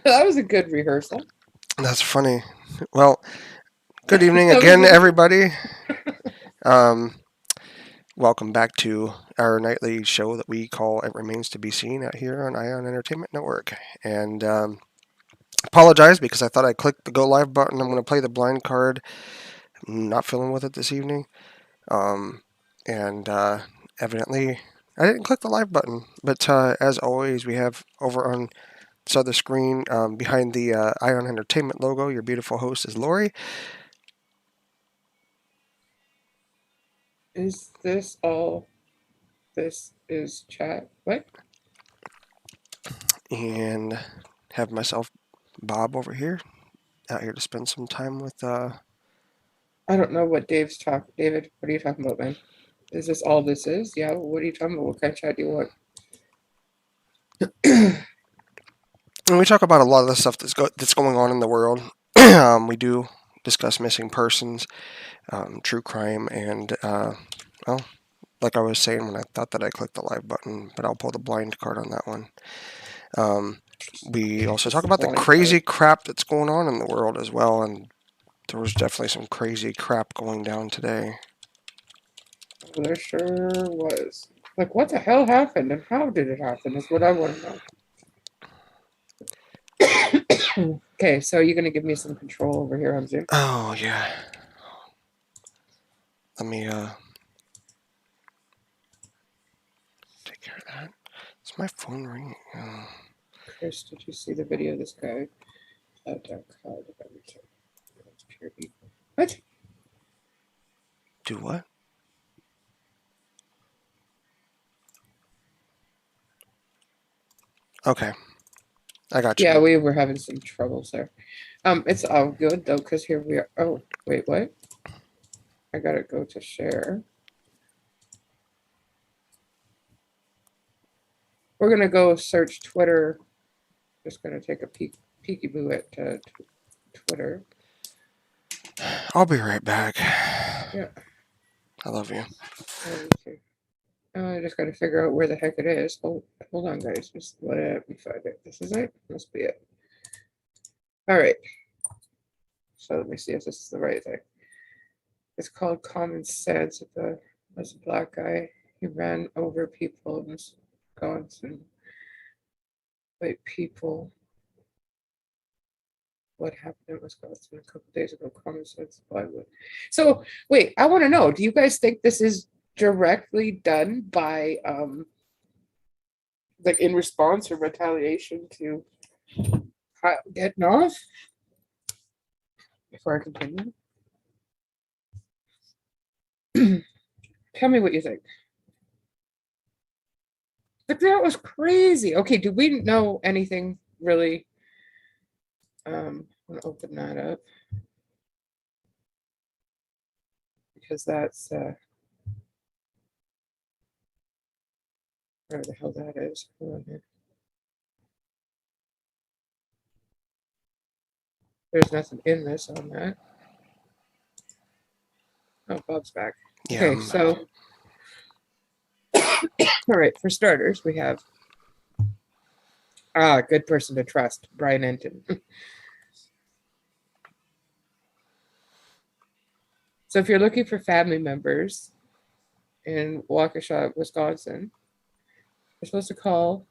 That was a good rehearsal. That's funny. Well, good evening That was again, a, everybody. Um, Welcome back to our nightly show that we call It Remains to Be Seen out here on Ion Entertainment Network. And apologize because I thought I clicked the go live button. I'm going to play the blind card. I'm not feeling with it this evening. Um, and evidently, I didn't click the live button. But as always, we have over on this other screen behind the Ion Entertainment logo, your beautiful host is Lori. is this all? This is chat. What? And have myself Bob over here, out here to spend some time with. I don't know what Dave's talking. David, what are you talking about, man? Is this all this is? Yeah. What are you talking about? What kind of chat do you want? And we talk about a lot of the stuff that's going on in the world. We do discuss missing persons, true crime, and well, like I was saying when I thought that I clicked the live button, but I'll pull the blind card on that one. We also It's talk the about the blind card. crazy crap that's going on in the world as well, and there was definitely some crazy crap going down today. Oh, there sure was. Like, what the hell happened and how did it happen is what I want to know. Okay, so you're going to give me some control over here on Zoom? Oh yeah. Let me take care of that. Is my phone ringing? Chris, did you see the video of this guy? What? Do what? Okay, I got you. Yeah, we were having some troubles there. It's all good though, because here we are. Oh, wait, what? I gotta go to share. We're gonna go search Twitter. Just gonna take a peeky boo at Twitter. I'll be right back. Yeah. I love you. I just gotta figure out where the heck it is. Hold on, guys. Just let me find it. This is it. Must be it. All right. So let me see if this is the right thing. It's called Common Sense. It's a black guy. He ran over people in Wisconsin. White people. What happened in Wisconsin a couple days ago? Common Sense Plywood. So wait, I want to know. Do you guys think this is directly done by like in response or retaliation to getting off? Before I continue, tell me what you think. Like that was crazy. Okay, do we know anything really? I'm gonna open that up because that's where the hell that is. Hold on here. There's nothing in this on that. Oh, Bob's back. Yeah. Okay, so all right, for starters, we have good person to trust, Brian Enton. So if you're looking for family members in Waukesha, Wisconsin, you're supposed to call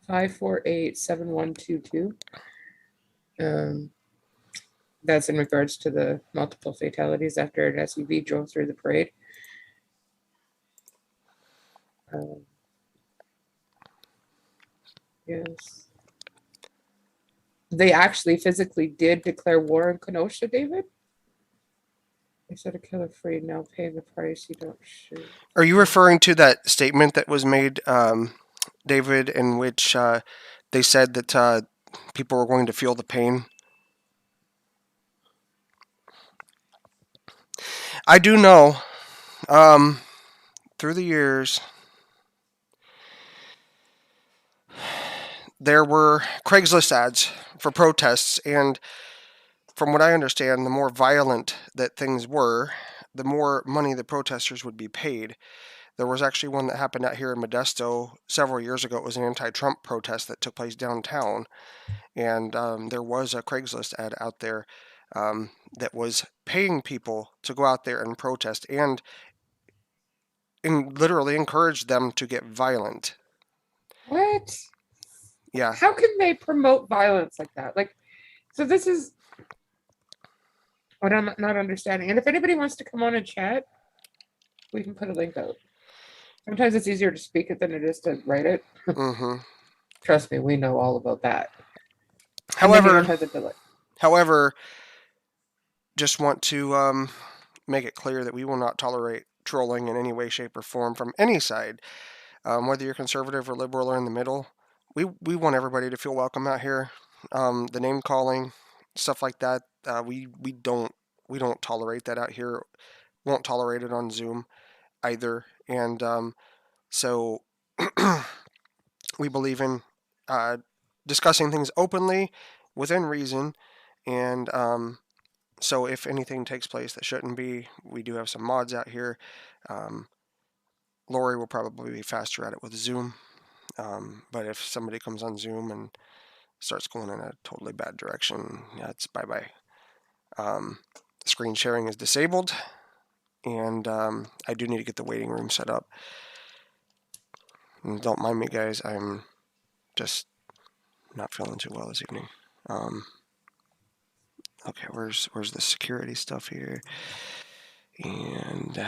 262-548-7122. That's in regards to the multiple fatalities after an SUV drove through the parade. Yes. They actually physically did declare war on Kenosha, David. They said a killer free, now paying the price you don't shoot. Are you referring to that statement that was made, David, in which they said that people were going to feel the pain? I do know, through the years, there were Craigslist ads for protests, and from what I understand, the more violent that things were, the more money the protesters would be paid. There was actually one that happened out here in Modesto several years ago. It was an anti-Trump protest that took place downtown, and there was a Craigslist ad out there that was paying people to go out there and protest, and literally encouraged them to get violent. What? Yeah. How can they promote violence like that? Like, so this is what I'm not understanding. And if anybody wants to come on and chat, we can put a link out. Sometimes it's easier to speak it than it is to write it. Mm-hmm. Trust me, we know all about that. And then you don't However, have the delay. however, just want to make it clear that we will not tolerate trolling in any way, shape, or form from any side. Whether you're conservative or liberal or in the middle, we want everybody to feel welcome out here. The name calling, stuff like that, we don't tolerate that out here. Won't tolerate it on Zoom either. And so we believe in discussing things openly, within reason, and so if anything takes place that shouldn't be, we do have some mods out here. Lori will probably be faster at it with Zoom. But if somebody comes on Zoom and starts going in a totally bad direction, yeah, it's bye-bye. Screen sharing is disabled, and I do need to get the waiting room set up. And don't mind me, guys. I'm just not feeling too well this evening. Okay, where's the security stuff here? And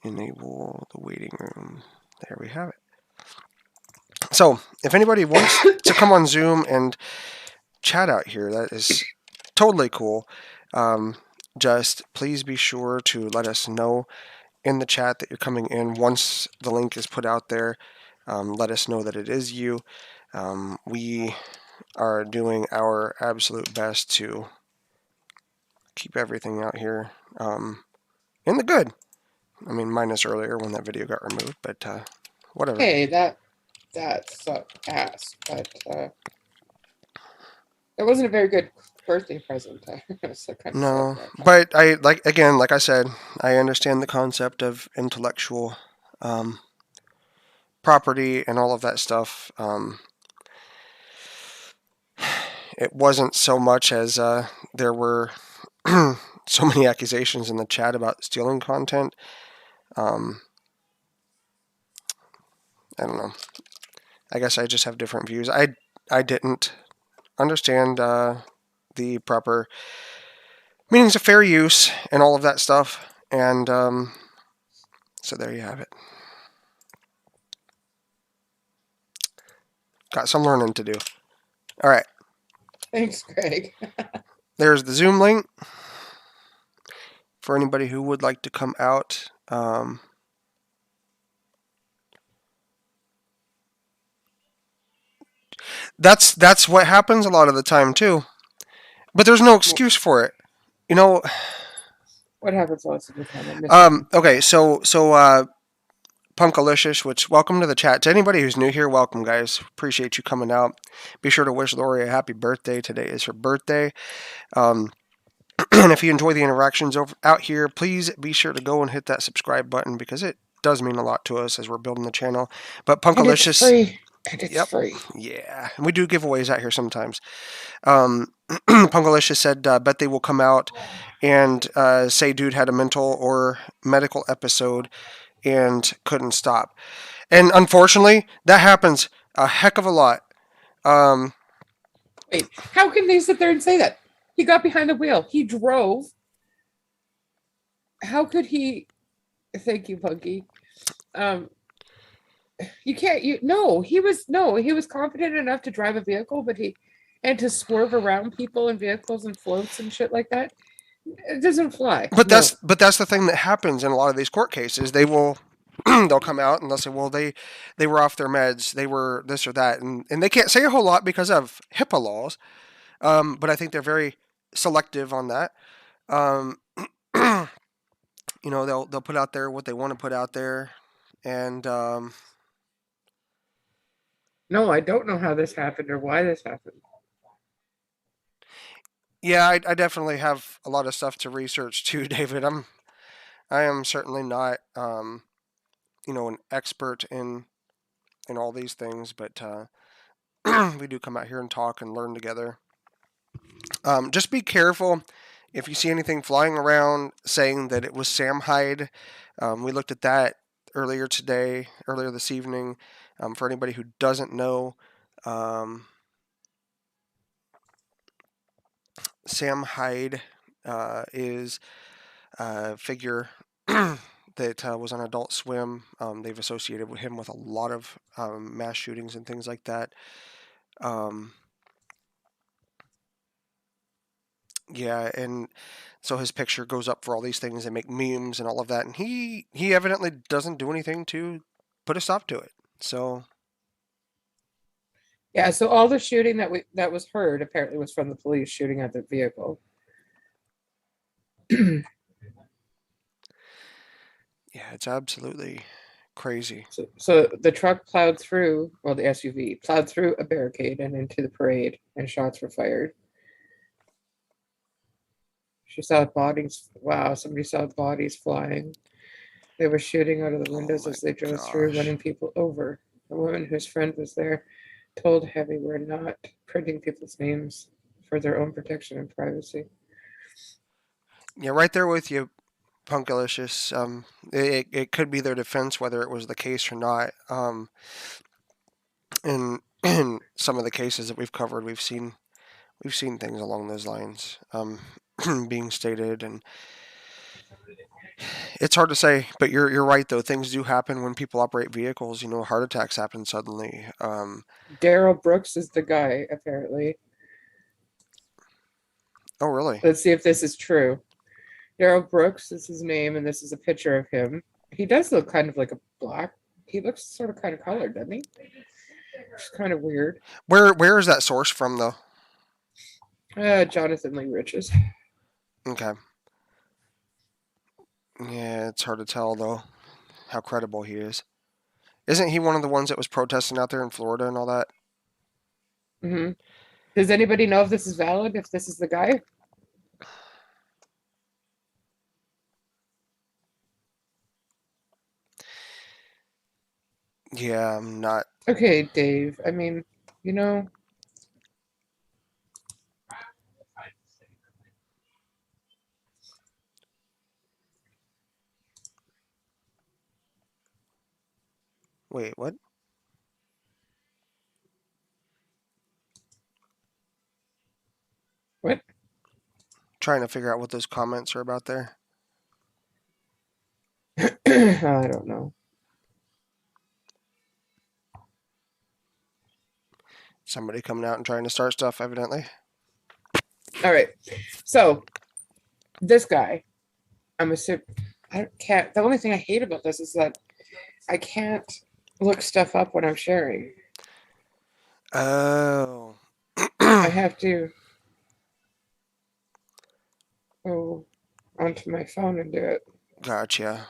enable the waiting room. There we have it. So, if anybody wants to come on Zoom and chat out here, that is totally cool. Just please be sure to let us know in the chat that you're coming in. Once the link is put out there, let us know that it is you. We are doing our absolute best to keep everything out here in the good. I mean, minus earlier when that video got removed, but whatever. Hey, that sucked ass, but it wasn't a very good birthday present. So kind of No, sad, but I like I said, I understand the concept of intellectual property and all of that stuff. It wasn't so much as there were so many accusations in the chat about stealing content. I don't know. I guess I just have different views. I didn't understand the proper meanings of fair use and all of that stuff, and so there you have it. Got some learning to do. All right. Thanks, Greg. There's the Zoom link for anybody who would like to come out. That's what happens a lot of the time too, but there's no excuse for it. You know. What happens lots of the time? Okay, so Punkalicious, which welcome to the chat. To anybody who's new here, welcome, guys. Appreciate you coming out. Be sure to wish Lori a happy birthday. Today is her birthday. And if you enjoy the interactions out here, please be sure to go and hit that subscribe button because it does mean a lot to us as we're building the channel. But Punkalicious, and it's free. And it's free. Yeah, and we do giveaways out here sometimes. Punkalicious said, bet they will come out and say dude had a mental or medical episode and couldn't stop. And unfortunately, that happens a heck of a lot. Wait, how can they sit there and say that? He got behind the wheel. He drove. How could he? Thank you, Punky. You can't. He was confident enough to drive a vehicle, and to swerve around people and vehicles and floats and shit like that. It doesn't fly. But that's the thing that happens in a lot of these court cases. They will they'll come out and they'll say, well, they were off their meds, they were this or that, and they can't say a whole lot because of HIPAA laws. But I think they're very selective on that. They'll put out there what they want to put out there, and no, I don't know how this happened or why this happened. Yeah, I definitely have a lot of stuff to research too, David. I am certainly not an expert in all these things, but we do come out here and talk and learn together. Just be careful if you see anything flying around saying that it was Sam Hyde. We looked at that earlier this evening. For anybody who doesn't know, Sam Hyde is a figure that was on Adult Swim. They've associated him with a lot of mass shootings and things like that. Yeah, and so his picture goes up for all these things. They make memes and all of that, and he evidently doesn't do anything to put a stop to it. So Yeah, so all the shooting that was heard apparently was from the police shooting at the vehicle. yeah, it's absolutely crazy. So the truck plowed through, well, the SUV plowed through a barricade and into the parade, and shots were fired. She saw bodies. Wow, somebody saw bodies flying. They were shooting out of the Oh windows my as they drove through, gosh. running people over. A woman whose friend was there told Heavy we're not printing people's names for their own protection and privacy. Yeah, right there with you, Punkalicious. It could be their defense whether it was the case or not. In some of the cases that we've covered, we've seen things along those lines being stated, and it's hard to say. But you're right though. Things do happen when people operate vehicles. Heart attacks happen suddenly. Daryl Brooks is the guy, apparently. Oh really? Let's see if this is true. Daryl Brooks is his name, and this is a picture of him. He does look kind of like a black. He looks sort of kind of colored, doesn't he? It's kind of weird. Where is that source from though? Jonathan Lee Riches. Okay. Yeah, it's hard to tell though how credible he is. Isn't he one of the ones that was protesting out there in Florida and all that? Mm-hmm. Does anybody know if this is valid? If this is the guy? Yeah, I'm not. Okay, Dave. I mean, you know, Wait, what? what? Trying to figure out what those comments are about there. I don't know. Somebody coming out and trying to start stuff, evidently. All right. So this guy, I'm assuming I can't. The only thing I hate about this is that I can't look stuff up when I'm sharing. Oh. I have to go onto my phone and do it. Gotcha.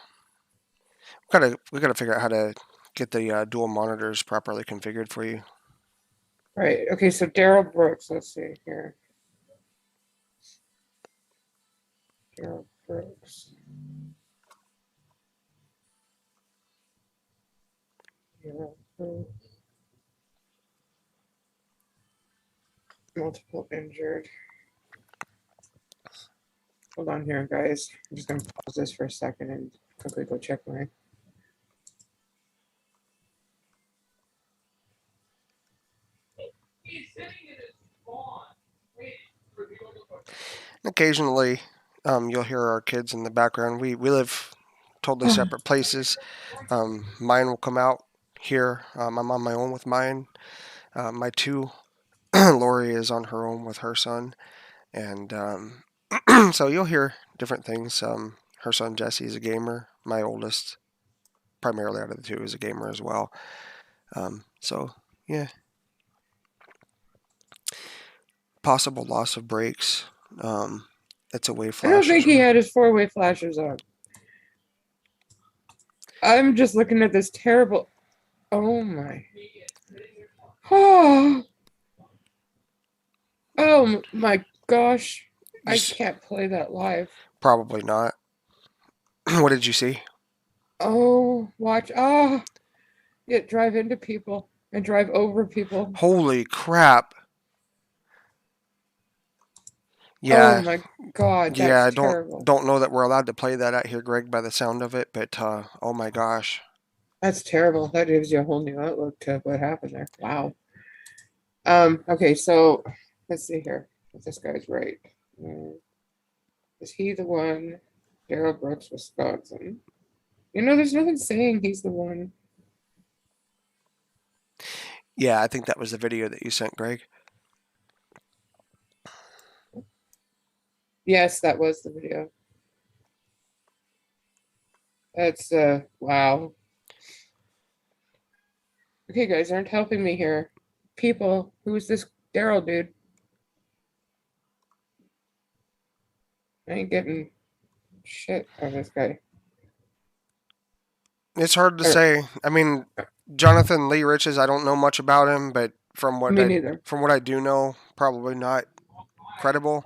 We gotta figure out how to get the dual monitors properly configured for you. Right. Okay. So Daryl Brooks. Let's see here. Daryl Brooks. Daryl Brooks. Multiple injured. Hold on here, guys. I'm just going to pause this for a second and quickly go check my. Occasionally, you'll hear our kids in the background. We live totally separate places. Mine will come out here. I'm on my own with mine. My two, Lori is on her own with her son, and so you'll hear different things. Her son Jesse is a gamer. My oldest, primarily out of the two, is a gamer as well. So yeah, possible loss of brakes. It's a way I don't think flashes. he had his four-way flashers on. I'm just looking at this terrible. Oh my. Oh. Oh my gosh. I can't play that live. Probably not. What did you see? Oh, watch. Oh, yeah, drive into people and drive over people. Holy crap. Oh Yeah, my God, yeah, that's I don't terrible. don't know that we're allowed to play that out here, Greg, by the sound of it, but oh my gosh. That's terrible. That gives you a whole new outlook to what happened there. Wow. Okay, so let's see here. If this guy's right. Uh, is he the one? Daryl Brooks, Wisconsin. There's nothing saying he's the one. Yeah, I think that was the video that you sent, Greg. Yes, that was the video. That's wow. Okay, guys aren't helping me here. People, who's this Daryl dude? I ain't getting shit out of this guy. It's hard to Or, say. I mean, Jonathan Lee Riches, I don't know much about him, but me neither. from what I do know, probably not credible.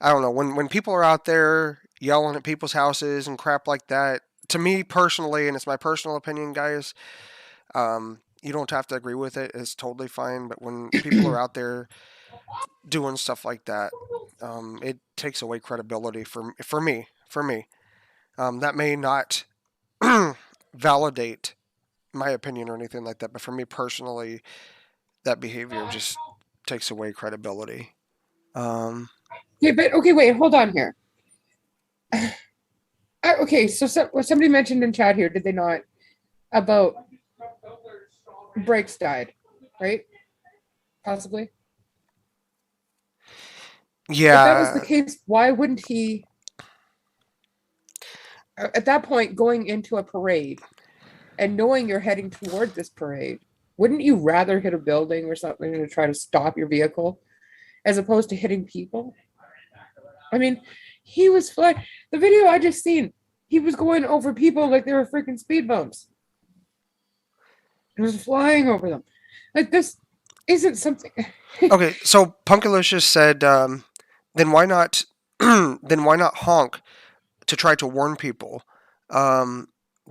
I don't know. When people are out there yelling at people's houses and crap like that, to me personally, and it's my personal opinion, guys, you don't have to agree with it. It's totally fine. But when people are out there doing stuff like that, it takes away credibility for me. For me, that may not validate my opinion or anything like that, but for me personally, that behavior just takes away credibility. Um, Okay, but okay, wait, hold on here. Okay, so what somebody mentioned in chat here, did they not, about Breaks died, right? Possibly. If that was the yeah, case, why wouldn't he, at that point, going into a parade and knowing you're heading toward this parade, wouldn't you rather hit a building or something to try to stop your vehicle as opposed to hitting people? I mean, he was flying. The video I just seen, he was going over people like they were freaking speed bumps. He was flying over them. Like this isn't something. okay, so Punkalicious said, then why not, then why not honk to try to warn people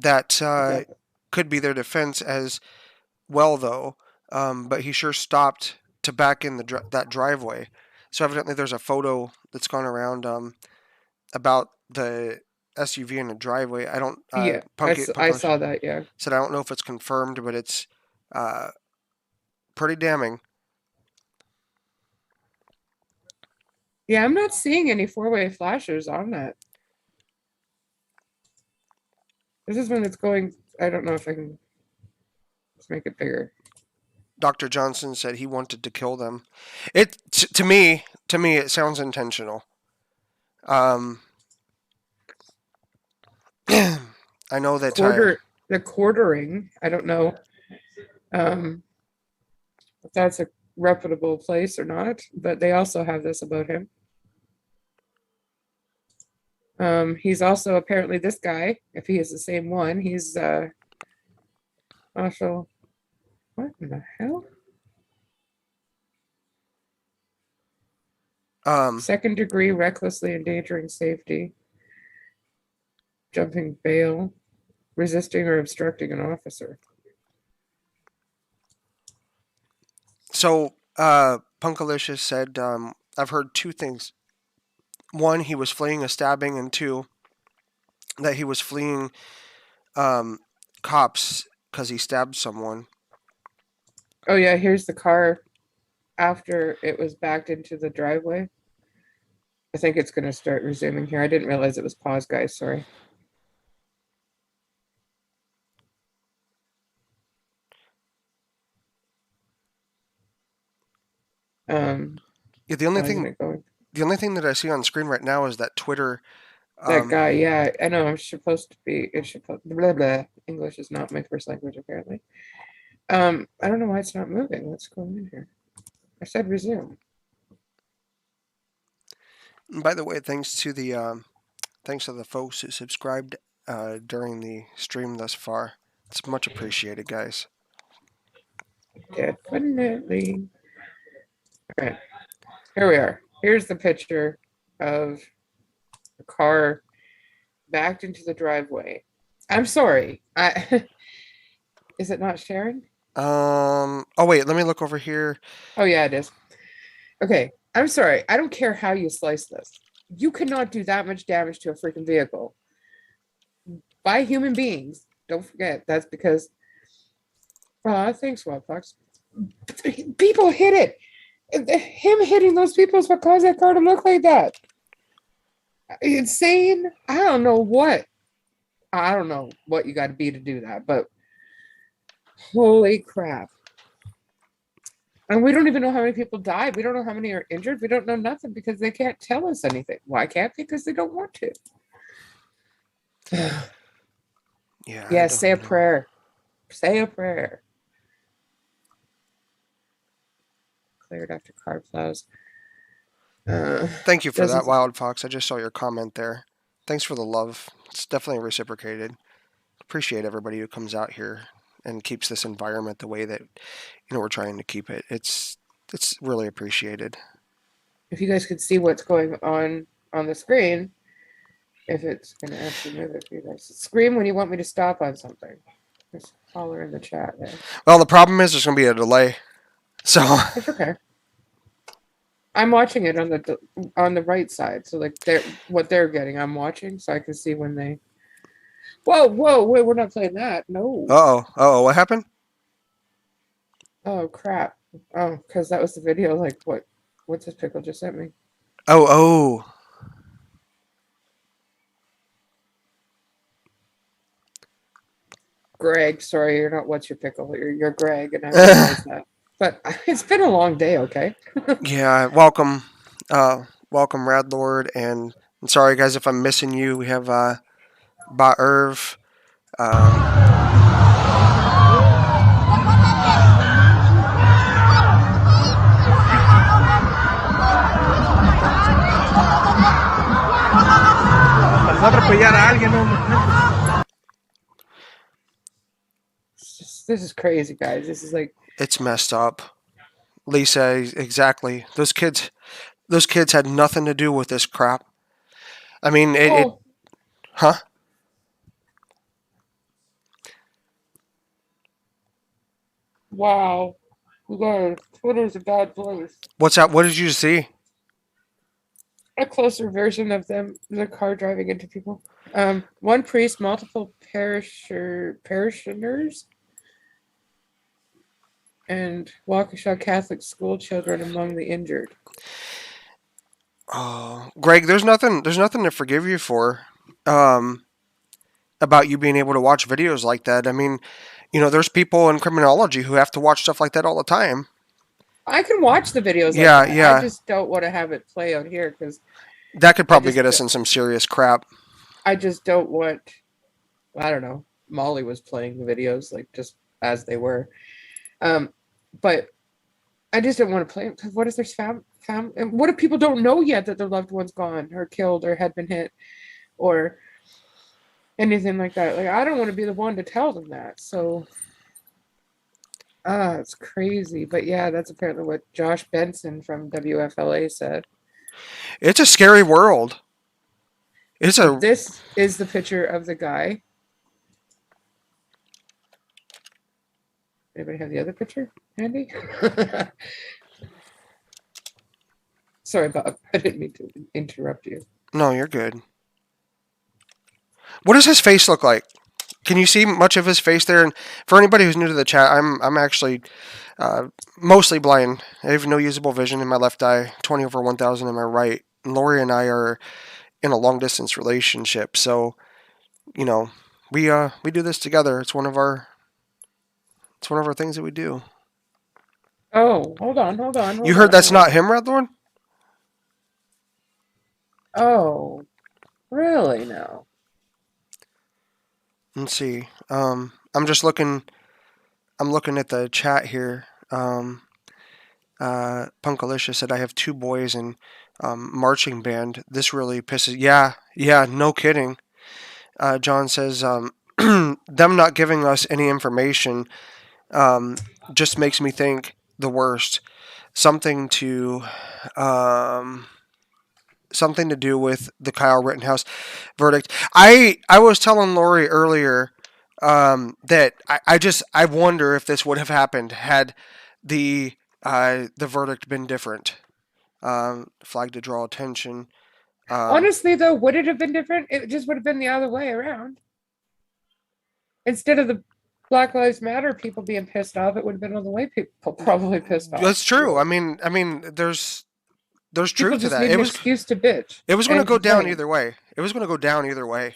that Exactly. could be their defense as well, though. But he sure stopped to back in that driveway. So evidently, there's a photo that's gone around about the SUV in the driveway. I don't. Yeah, I Punkalicious saw that. Yeah, said I don't know if it's confirmed, but it's uh, pretty damning. yeah. I'm not seeing any four-way flashers on that. This is when it's going. I don't know if I can just make it bigger. Dr. Johnson said he wanted to kill them. To me, it sounds intentional. Um, I know that The quartering. I don't know um, if that's a reputable place or not, but they also have this about him. He's also apparently this guy. If he is the same one, he's also what in the hell? um, Second degree recklessly endangering safety, jumping bail, resisting or obstructing an officer. so Punkalicious said I've heard two things. One, he was fleeing a stabbing, and two, that he was fleeing um, cops because he stabbed someone. Oh yeah, here's the car after it was backed into the driveway. I think it's going to start resuming here. I didn't realize it was paused, guys. Sorry. Um, Yeah, why isn't it going? the only thing that I see on screen right now is that Twitter. That Um, guy, yeah, I know. I'm supposed to be. It's supposed. Blah blah. English is not my first language, apparently. I don't know why it's not moving. What's going on here? I said resume. by the way, thanks to the folks who subscribed during the stream thus far. It's much appreciated, guys. Definitely. All right, here we are. Here's the picture of the car backed into the driveway. I'm sorry. Is it not sharing? Oh wait, let me look over here. Oh yeah, it is. Okay. I'm sorry. I don't care how you slice this. You cannot do that much damage to a freaking vehicle by human beings. Don't forget. That's because. Thanks, Wildfox. People hit it. Him hitting those people is what caused that car to look like that. Insane. I don't know what. I don't know what you got to be to do that, but holy crap. And we don't even know how many people died. We don't know how many are injured. We don't know nothing because they can't tell us anything. Why can't they? Because they don't want to. Yeah. Say a prayer. Say a prayer. Cleared after car plows. Thank you for that, Wild Fox. I just saw your comment there. Thanks for the love. It's definitely reciprocated. Appreciate everybody who comes out here and keeps this environment the way that we're trying to keep it. It's really appreciated. If you guys could see what's going on the screen, if it's going to actually move it for you guys. Scream when you want me to stop on something. Just holler in the chat there. Well, the problem is there's going to be a delay. So it's okay. I'm watching it on the right side. So like what they're getting, I'm watching so I can see when they. Whoa, wait, we're not playing that. No. Uh-oh, what happened? Oh crap. Oh, because that was the video. Like what's this pickle just sent me? Oh. Greg, sorry, you're not what's your pickle. You're Greg, and I realize that. But it's been a long day, okay? Yeah, welcome. Welcome, Radlord, and I'm sorry guys if I'm missing you. We have Ba Irv. This is crazy, guys. This is like it's messed up. Lisa, exactly. Those kids had nothing to do with this crap. I mean, huh? Wow. You guys, Twitter's a bad place. What's that? What did you see? A closer version of them, the car driving into people. One priest, multiple parishioners, and Waukesha Catholic school children among the injured. Oh, Greg, there's nothing to forgive you for. About you being able to watch videos like that. I mean, there's people in criminology who have to watch stuff like that all the time. I can watch the videos. Yeah, like that. yeah. I just don't want to have it play out here because that could probably get us in some serious crap. I just don't want. I don't know. Molly was playing the videos like just as they were, but I just don't want to play them because what if there's what if people don't know yet that their loved one's gone or killed or had been hit or anything like that? Like I don't want to be the one to tell them that. So, it's crazy. But yeah, that's apparently what Josh Benson from WFLA said. It's a scary world. This is the picture of the guy. Anybody have the other picture handy? Sorry, Bob. I didn't mean to interrupt you. No, you're good. What does his face look like? Can you see much of his face there? And for anybody who's new to the chat, I'm actually mostly blind. I have no usable vision in my left eye, 20/1000 in my right. And Lori and I are in a long distance relationship, so we do this together. It's one of our things that we do. Oh, hold on. You heard that's not him, Redlord? Oh, really? No. Let's see. I'm just looking. I'm looking at the chat here. Punkalicia said, "I have 2 boys in marching band. This really pisses." Yeah. No kidding. John says, "Them not giving us any information just makes me think the worst. Something to something to do with the Kyle Rittenhouse verdict. I was telling Lori earlier that I wonder if this would have happened had the verdict been different. Flag to draw attention. Honestly, though, would it have been different? It just would have been the other way around. Instead of the Black Lives Matter people being pissed off, it would have been all the way people probably pissed off. That's true. There's People truth to just that. need an excuse to bitch. It was going to And go down complain. either way. It was going to go down either way.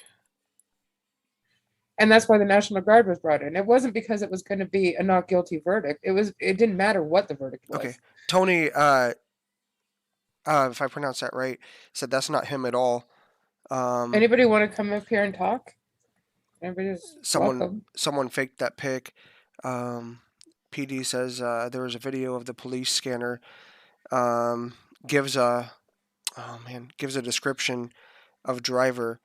And that's why the National Guard was brought in. It wasn't because it was going to be a not guilty verdict. It didn't matter what the verdict was. Okay, Tony. If I pronounce that right, said that's not him at all. Anybody want to come up here and talk? Everybody's welcome. Someone faked that pic. PD says there was a video of the police scanner. Gives a description of driver.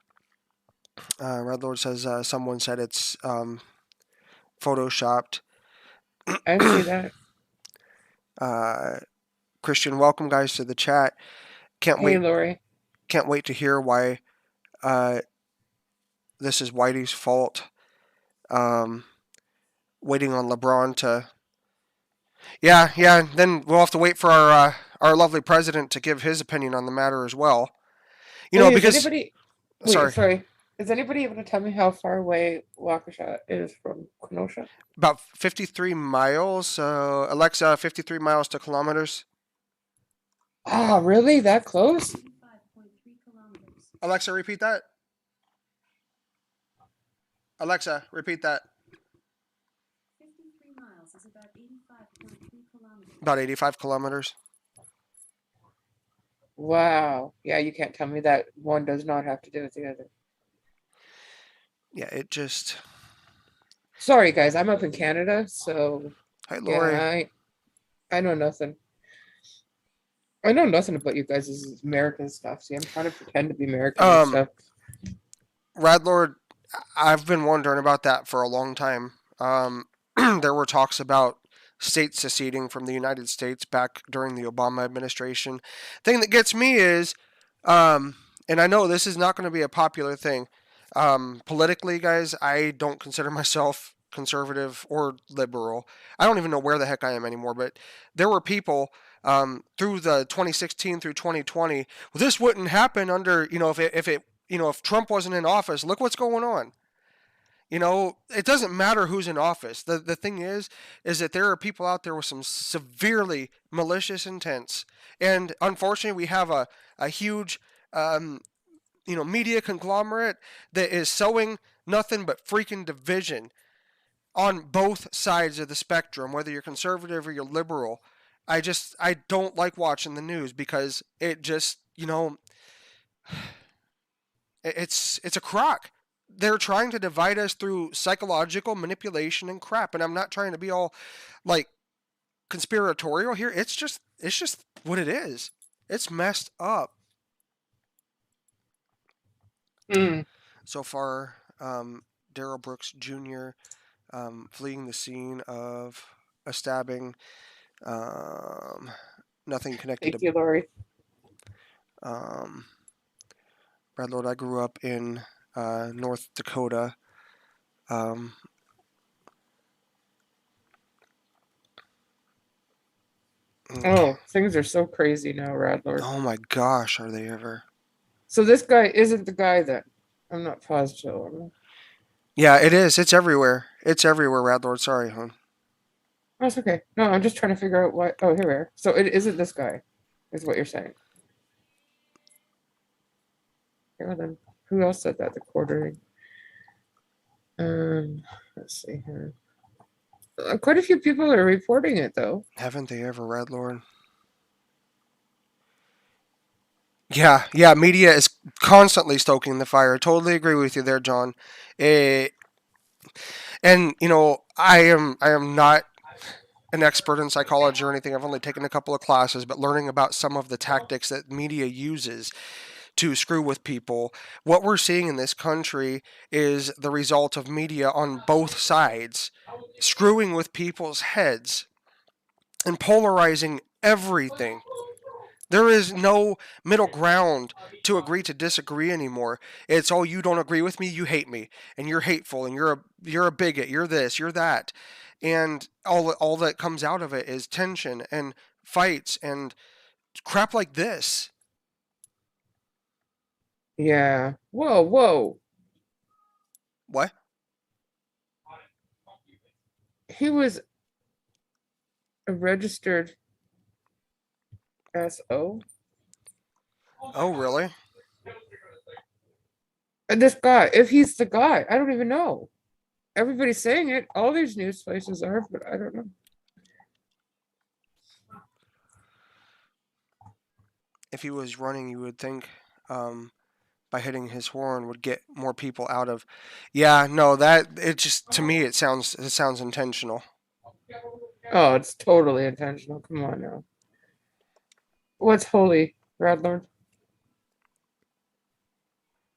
Red Lord says someone said it's photoshopped. I see that. Christian, welcome guys to the chat. Hey, Lori. Can't wait to hear why this is Whitey's fault. Waiting on LeBron to. Yeah. Then we'll have to wait for our lovely president to give his opinion on the matter as well. Sorry. Is anybody able to tell me how far away Waukesha is from Kenosha? About 53 miles. Alexa, 53 miles to kilometers. Ah, really? That close? Alexa, repeat that. Alexa, repeat that. 53 miles is about 85.3 kilometers. About 85 kilometers. Wow. Yeah, you can't tell me that one does not have to do with the other. Yeah, it just. Sorry, guys. I'm up in Canada, so. Hi, Lori. Yeah, I know nothing. I know nothing about you guys' American stuff. See, I'm trying to pretend to be American and stuff. Radlord, I've been wondering about that for a long time. There were talks about states seceding from the United States back during the Obama administration. Thing that gets me is, and I know this is not going to be a popular thing. Politically, guys, I don't consider myself conservative or liberal. I don't even know where the heck I am anymore, but there were people through the 2016 through 2020. Well, this wouldn't happen under, if Trump wasn't in office. Look what's going on. It doesn't matter who's in office. The thing is that there are people out there with some severely malicious intents, and unfortunately, we have a huge media conglomerate that is sowing nothing but freaking division on both sides of the spectrum, whether you're conservative or you're liberal. I don't like watching the news because it just, it's a crock. They're trying to divide us through psychological manipulation and crap, and I'm not trying to be all like conspiratorial here. It's just what it is. It's messed up. So far, Darrell Brooks Jr. Fleeing the scene of a stabbing. Nothing connected. Thank you, Lori. Brad Lord, I grew up in North Dakota. Oh, things are so crazy now, Radlord. Oh my gosh, are they ever? So this guy isn't the guy that I'm not positive. Yeah, it is. It's everywhere. It's everywhere, Radlord. Sorry, hon. That's okay. No, I'm just trying to figure out why. Oh, here we are. So it isn't this guy, is what you're saying. Okay, well then, who else said that? The quartering. Let's see here. Quite a few people are reporting it, though. Haven't they ever, Radlord? Yeah, media is constantly stoking the fire. Totally agree with you there, John. And I am not an expert in psychology or anything. I've only taken a couple of classes, but learning about some of the tactics that media uses to screw with people. What we're seeing in this country is the result of media on both sides screwing with people's heads and polarizing everything. There is no middle ground to agree to disagree anymore. It's oh, you don't agree with me, you hate me, and you're hateful, and you're a bigot, you're this, you're that, and all that comes out of it is tension and fights and crap like this. Yeah. Whoa, whoa. What? He was a registered SO. Oh, really? And this guy, if he's the guy, I don't even know. Everybody's saying it. All these news places are, but I don't know. If he was running, you would think by hitting his horn would get more people out of. Yeah, no, that it just to me it sounds intentional. Oh, it's totally intentional. Come on now. What's holy, Radlord?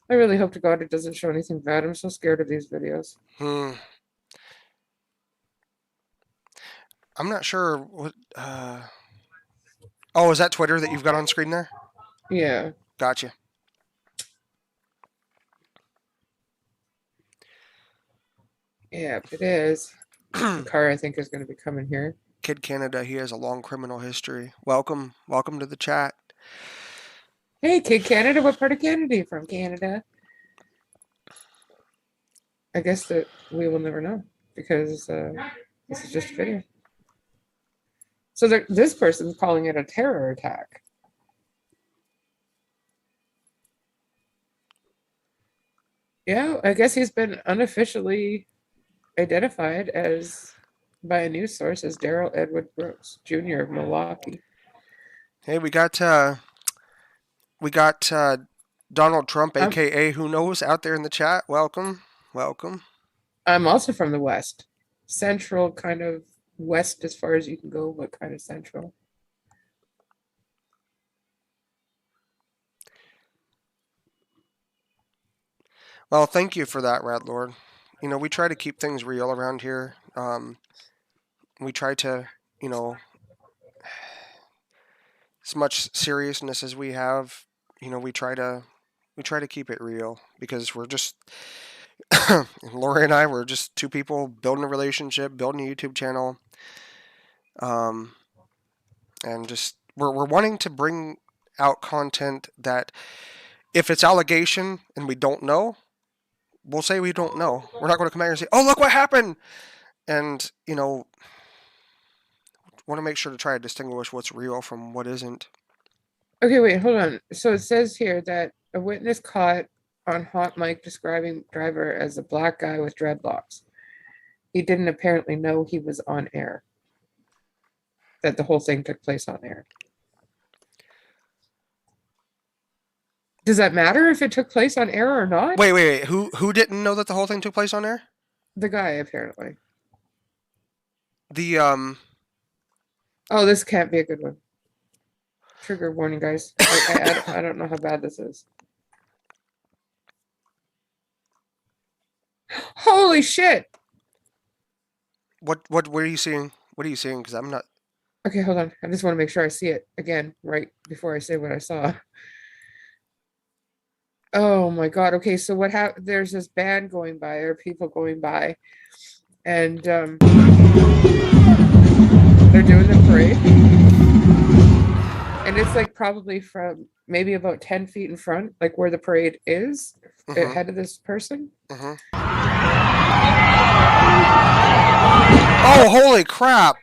I really hope to God it doesn't show anything bad. I'm so scared of these videos. I'm not sure what. Oh, is that Twitter that you've got on screen there? Yeah. Gotcha. Yeah, it is. The car, I think, is going to be coming here. Kid Canada, he has a long criminal history. Welcome to the chat. Hey, Kid Canada, what part of Canada are you from? Canada. I guess that we will never know because this is just a video. So this person's calling it a terror attack. Yeah, I guess he's been unofficially identified as by a news source as Daryl Edward Brooks Jr. of Milwaukee. Hey, we got Donald Trump, aka Who Knows, out there in the chat. Welcome. I'm also from the West, central, kind of west as far as you can go, but kind of central. Well, thank you for that, Radlord. You know, we try to keep things real around here. We try to, you know, as much seriousness as we have, you know, we try to keep it real because we're just Lori and I were just two people building a relationship, building a YouTube channel, and just we're wanting to bring out content that if it's allegation and we don't know, we'll say we don't know. We're not going to come out here and say, "Oh, look what happened," and you know, want to make sure to try to distinguish what's real from what isn't. Okay, wait, hold on. So it says here that a witness caught on hot mic describing driver as a black guy with dreadlocks. He didn't apparently know he was on air. That the whole thing took place on air. Does that matter if it took place on air or not? Wait. Who didn't know that the whole thing took place on air? The guy, apparently. The Oh, this can't be a good one. Trigger warning, guys. I don't know how bad this is. Holy shit! What are you seeing? What are you seeing? Because I'm not. Okay, hold on. I just want to make sure I see it again right before I say what I saw. Oh my god. Okay, so what happened? There's this band going by, or people going by, and they're doing the parade, and it's like probably from maybe about 10 feet in front, like where the parade is, ahead of this person. Oh, holy crap!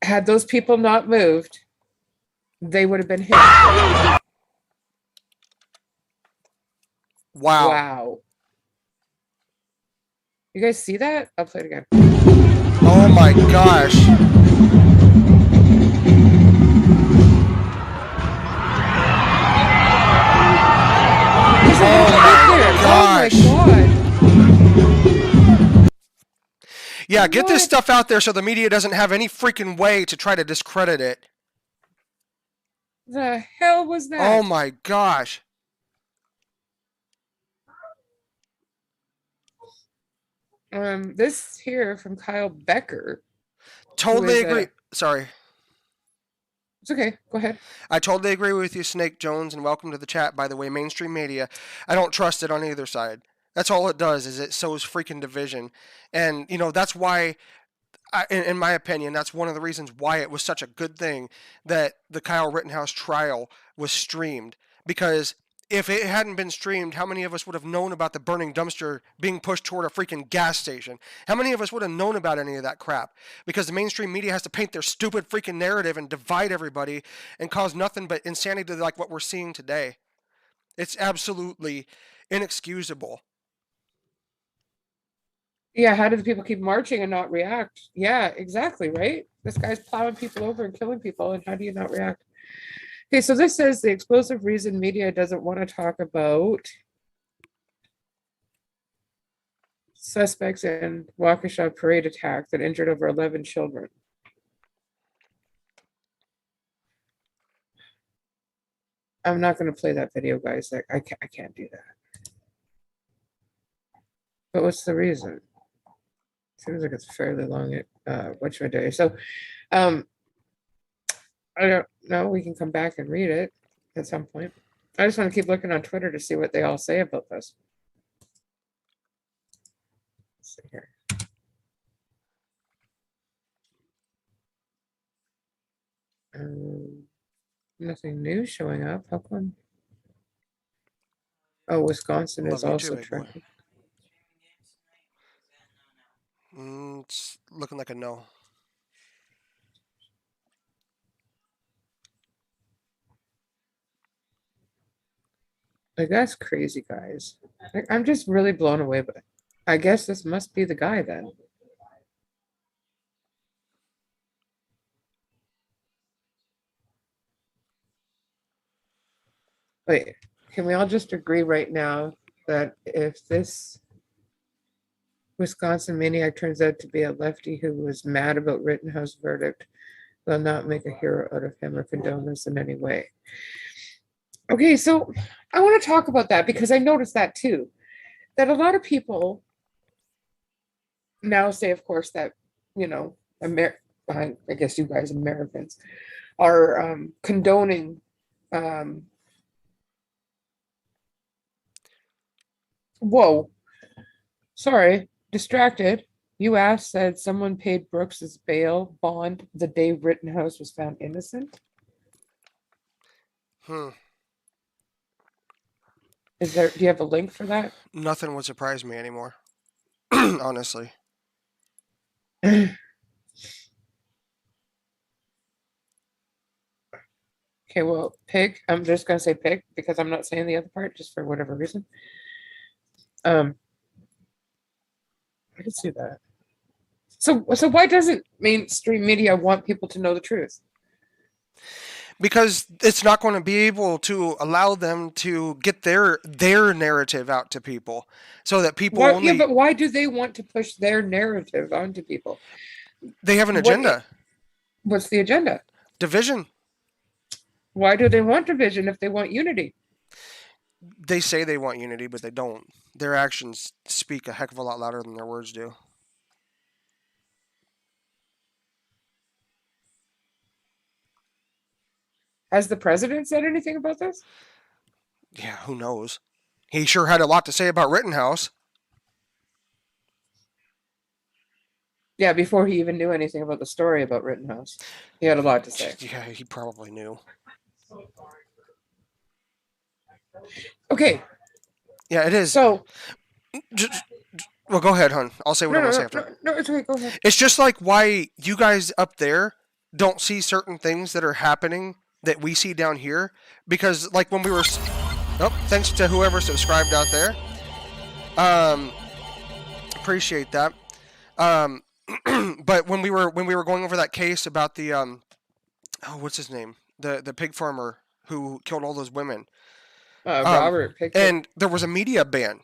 Had those people not moved, they would have been hit. Wow. Wow. You guys see that? I'll play it again. Oh my gosh. Oh my god. Yeah, get this stuff out there so the media doesn't have any freaking way to try to discredit it. The hell was that? Oh my gosh. This here from Kyle Becker. Totally agree. Sorry. It's okay. Go ahead. I totally agree with you, Snake Jones, and welcome to the chat, by the way. Mainstream media, I don't trust it on either side. That's all it does, is it sows freaking division. And, that's why, in my opinion, that's one of the reasons why it was such a good thing that the Kyle Rittenhouse trial was streamed. Because if it hadn't been streamed, how many of us would have known about the burning dumpster being pushed toward a freaking gas station? How many of us would have known about any of that crap? Because the mainstream media has to paint their stupid freaking narrative and divide everybody and cause nothing but insanity like what we're seeing today. It's absolutely inexcusable. Yeah, how do the people keep marching and not react? Yeah, exactly, right? This guy's plowing people over and killing people, and how do you not react? Okay, so this says the explosive reason media doesn't want to talk about suspects in Waukesha parade attack that injured over 11 children. I'm not going to play that video, guys. I can't do that. But what's the reason? Seems like it's fairly long. What should I do? So, I don't know. We can come back and read it at some point. I just want to keep looking on Twitter to see what they all say about this. Let's see here. Nothing new showing up. How come? Oh, Wisconsin is Love you too, also big boy. trending. It's looking like a no. Like, that's crazy, guys. Like, I'm just really blown away by it. I guess this must be the guy then. Wait, can we all just agree right now that if this Wisconsin maniac turns out to be a lefty who was mad about Rittenhouse verdict, they'll not make a hero out of him or condone this in any way? Okay, so I want to talk about that because I noticed that too. That a lot of people now say, of course, that, I guess you guys Americans are condoning whoa, sorry, distracted. You asked, said someone paid Brooks's bail bond the day Rittenhouse was found innocent. Do you have a link for that? Nothing would surprise me anymore. Honestly. Okay, well, pig. I'm just gonna say pig because I'm not saying the other part just for whatever reason. I can see that. So why doesn't mainstream media want people to know the truth? Because it's not going to be able to allow them to get their narrative out to people, so that people Why, only. yeah, but why do they want to push their narrative onto people? They have an agenda. What's the agenda? Division. Why do they want division if they want unity? They say they want unity, but they don't. Their actions speak a heck of a lot louder than their words do. Has the president said anything about this? Yeah, who knows? He sure had a lot to say about Rittenhouse. Yeah, before he even knew anything about the story about Rittenhouse. He had a lot to say. Yeah, he probably knew. Okay. Yeah, it is. So. Well, go ahead, hon. I'll say what I'm going to say after. No, it's okay. Go ahead. It's just like why you guys up there don't see certain things that are happening that we see down here. Because, like, when we were... Oh, thanks to whoever subscribed out there. Appreciate that. But when we were going over that case about the... what's his name? The pig farmer who killed all those women. Robert Pickett. And there was a media ban.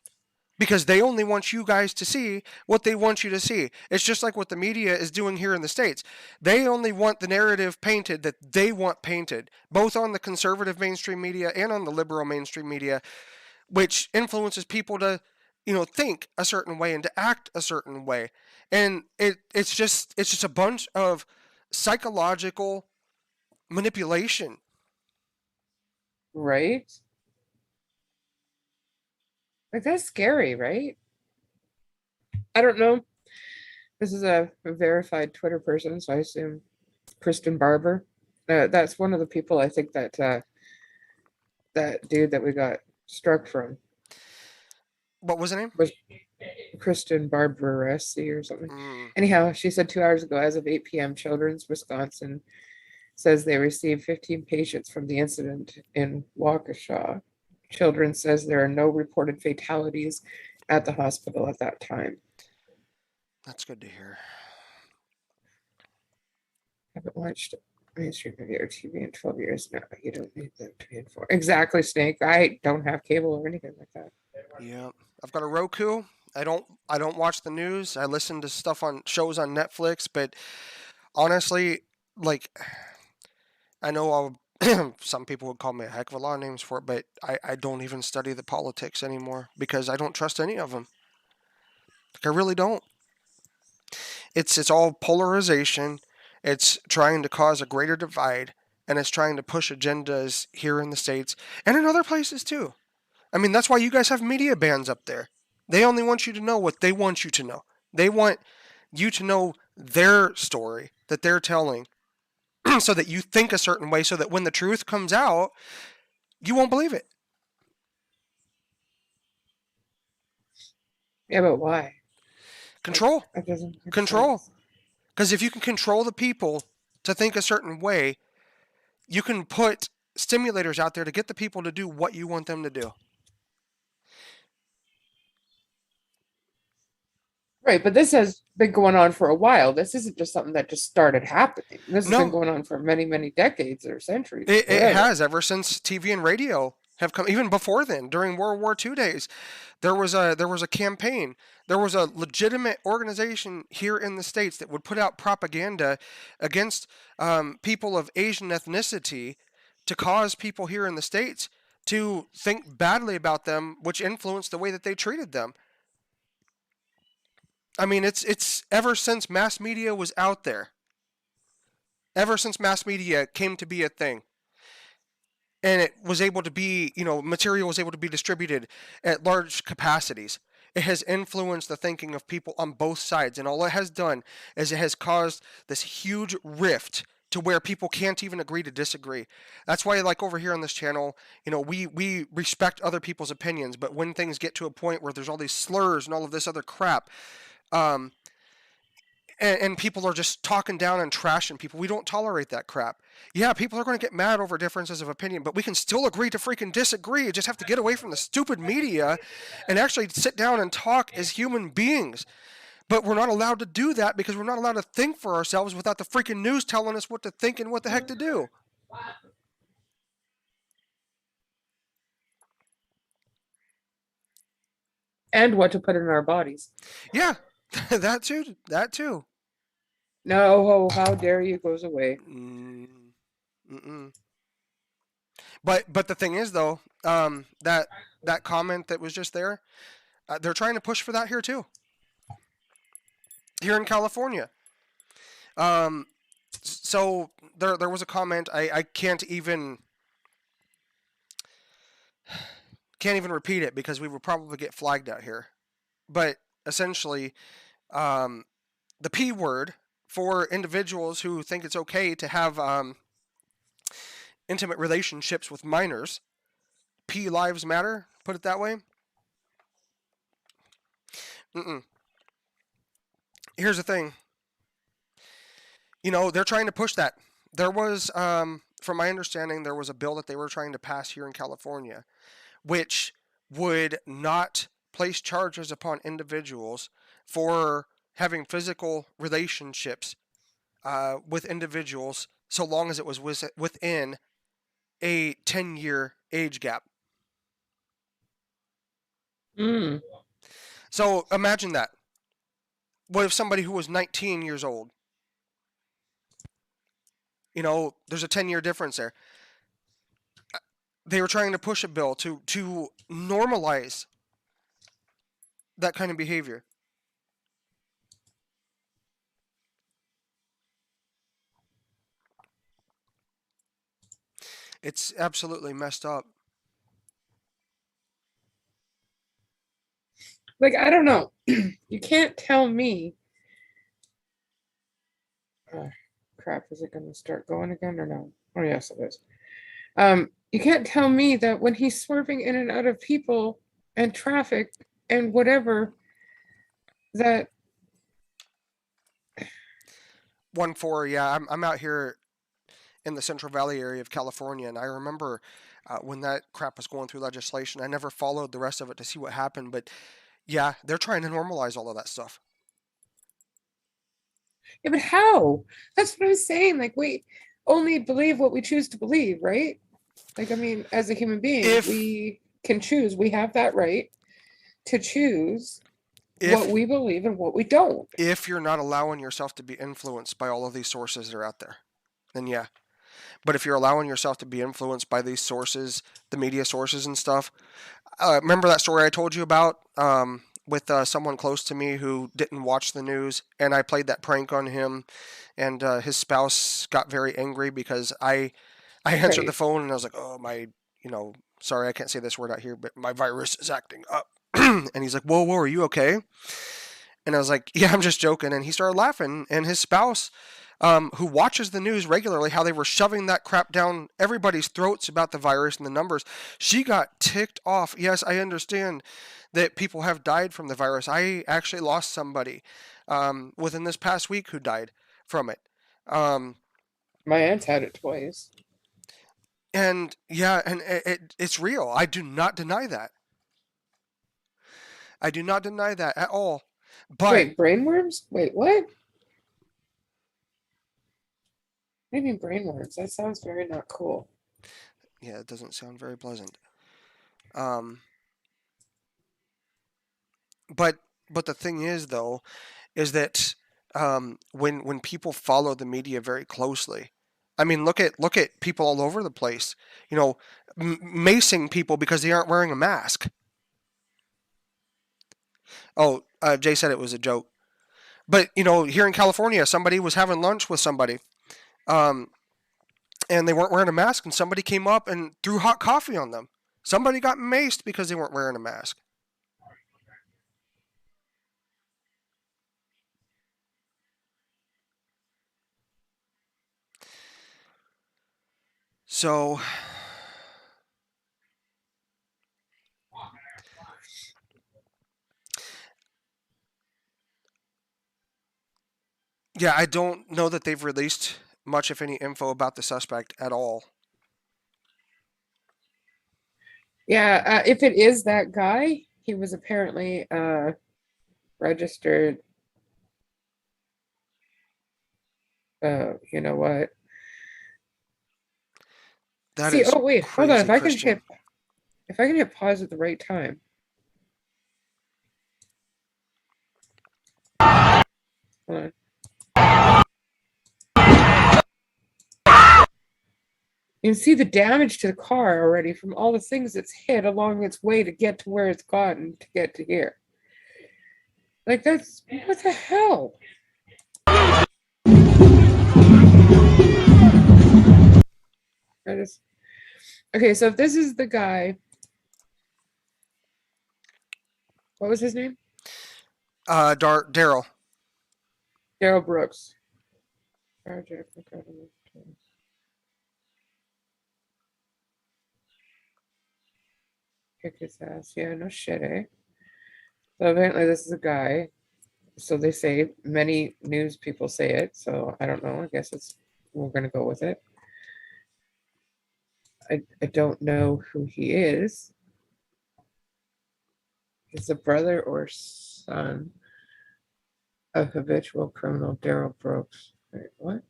Because they only want you guys to see what they want you to see. It's just like what the media is doing here in the States. They only want the narrative painted that they want painted, both on the conservative mainstream media and on the liberal mainstream media, which influences people to, think a certain way and to act a certain way. And it's just a bunch of psychological manipulation. Right? Like that's scary, right? I don't know. This is a verified Twitter person, so I assume Kristen Barber. That's one of the people I think that that dude that we got struck from What was the name? was Kristen Barber SC or something. Mm, Anyhow, she said 2 hours ago, as of 8 p.m., Children's Wisconsin says they received 15 patients from the incident in Waukesha. Children says there are no reported fatalities at the hospital at that time. that's good to hear. Haven't watched mainstream media or TV in 12 years now. You don't need them to be informed. Exactly, Snake. I don't have cable or anything like that. Yeah, I've got a Roku. I don't watch the news. I listen to stuff on shows on Netflix, but honestly, like I know some people would call me a heck of a lot of names for it, but I don't even study the politics anymore because I don't trust any of them. Like, I really don't. It's all polarization. It's trying to cause a greater divide, and it's trying to push agendas here in the States and in other places too. I mean, that's why you guys have media bans up there. They only want you to know what they want you to know. They want you to know their story that they're telling so that you think a certain way, so that when the truth comes out, you won't believe it. Yeah, but why? Like, Control. that doesn't make Control. sense. Because if you can control the people to think a certain way, you can put stimulators out there to get the people to do what you want them to do. Right, but this has been going on for a while. This isn't just something that just started happening. This has been No, going on for many, many decades or centuries, it whatever. has ever since TV and radio have come. Even before then, during World War II days, there was a campaign. There was a legitimate organization here in the States that would put out propaganda against people of Asian ethnicity to cause people here in the States to think badly about them, which influenced the way that they treated them. I mean, it's ever since mass media was out there, ever since mass media came to be a thing, and it was able to be, material was able to be distributed at large capacities. It has influenced the thinking of people on both sides, and all it has done is it has caused this huge rift to where people can't even agree to disagree. That's why, like over here on this channel, we respect other people's opinions, but when things get to a point where there's all these slurs and all of this other crap, um, and people are just talking down and trashing people. We don't tolerate that crap. Yeah, people are going to get mad over differences of opinion, but we can still agree to freaking disagree. You just have to get away from the stupid media and actually sit down and talk as human beings. But we're not allowed to do that because we're not allowed to think for ourselves without the freaking news telling us what to think and what the heck to do. And what to put in our bodies. Yeah, that too. That too. No, how dare you goes away. Mm-mm. But the thing is though, that comment that was just there, they're trying to push for that here too. Here in California. Um, so there was a comment. I can't even repeat it because we would probably get flagged out here. But essentially, um, the P word for individuals who think it's okay to have intimate relationships with minors. P lives matter. Put it that way. Mm-mm. Here's the thing. They're trying to push that. There was, from my understanding, there was a bill that they were trying to pass here in California, which would not place charges upon individuals for having physical relationships with individuals so long as it was within a 10-year age gap. Mm. So imagine that. What if somebody who was 19 years old, there's a 10-year difference there. They were trying to push a bill to normalize that kind of behavior. It's absolutely messed up. Like, I don't know. You can't tell me. Crap, is it going to start going again or no? Oh, yes, it is. You can't tell me that when he's swerving in and out of people and traffic and whatever, that 1-4, yeah, I'm out here in the Central Valley area of California, and I remember when that crap was going through legislation. I never followed the rest of it to see what happened, but yeah, they're trying to normalize all of that stuff. yeah, but how? That's what I was saying. Like, we only believe what we choose to believe, right? Like, I mean, as a human being, If we can choose. We have that right to choose what if we believe and what we don't. if you're not allowing yourself to be influenced by all of these sources that are out there, then yeah. But if you're allowing yourself to be influenced by these sources, the media sources and stuff, remember that story I told you about with someone close to me who didn't watch the news, and I played that prank on him, and his spouse got very angry because I answered the Right. phone and I was like, oh my, sorry I can't say this word out here, but my virus is acting up. And he's like, whoa, are you okay? And I was like, yeah, I'm just joking. And he started laughing. And his spouse, who watches the news regularly, how they were shoving that crap down everybody's throats about the virus and the numbers, she got ticked off. Yes, I understand that people have died from the virus. I actually lost somebody within this past week who died from it. Um, My aunt's had it twice. and yeah, and it's real. I do not deny that. I do not deny that at all. But Wait, brainworms? Wait, what? Maybe brainworms. That sounds very not cool. yeah, it doesn't sound very pleasant. Um, but the thing is, though, is that when people follow the media very closely, I mean, look at people all over the place. Macing people because they aren't wearing a mask. Oh, Jay said it was a joke. But here in California, somebody was having lunch with somebody, um, and they weren't wearing a mask, and somebody came up and threw hot coffee on them. Somebody got maced because they weren't wearing a mask. So, yeah, I don't know that they've released much, if any, info about the suspect at all. Yeah, if it is that guy, he was apparently registered. You know what? That See, is oh wait, hold on. crazy, Christian. If I can hit pause at the right time. Hold on. You can see the damage to the car already from all the things it's hit along its way to get to where it's gotten to get to here. Like, that's what the hell? I just Okay, so if this is the guy, what was his name? Daryl. Daryl Brooks. Kick his ass. Yeah, no shit, eh? So apparently this is a guy. So they say, many news people say it. So I don't know. I guess we're gonna go with it. I don't know who he is. He's the brother or son of habitual criminal Daryl Brooks. Wait, what?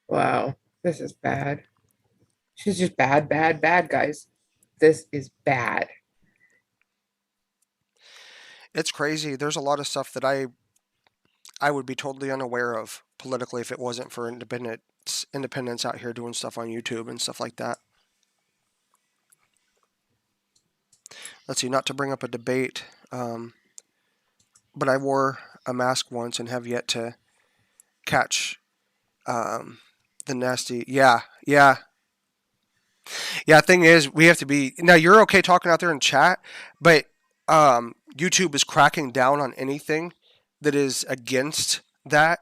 Wow, this is bad. She's just bad, bad, bad, guys. This is bad. It's crazy. There's a lot of stuff that I would be totally unaware of politically if it wasn't for independent independents out here doing stuff on YouTube and stuff like that. Let's see, not to bring up a debate, but I wore a mask once and have yet to catch the nasty. Yeah. Thing is, we have to be now. You're okay talking out there in chat, but YouTube is cracking down on anything that is against that.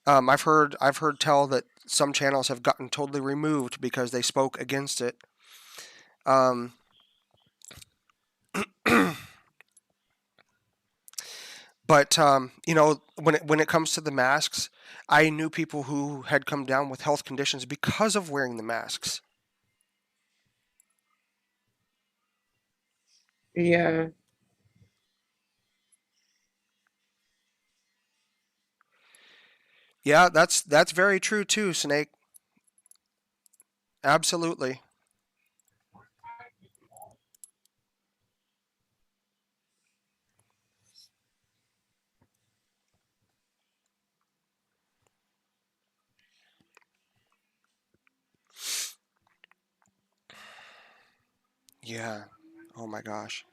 I've heard tell that some channels have gotten totally removed because they spoke against it. But when it comes to the masks, I knew people who had come down with health conditions because of wearing the masks. Yeah. Yeah, that's very true too, Snake. Absolutely. Yeah. Oh my gosh.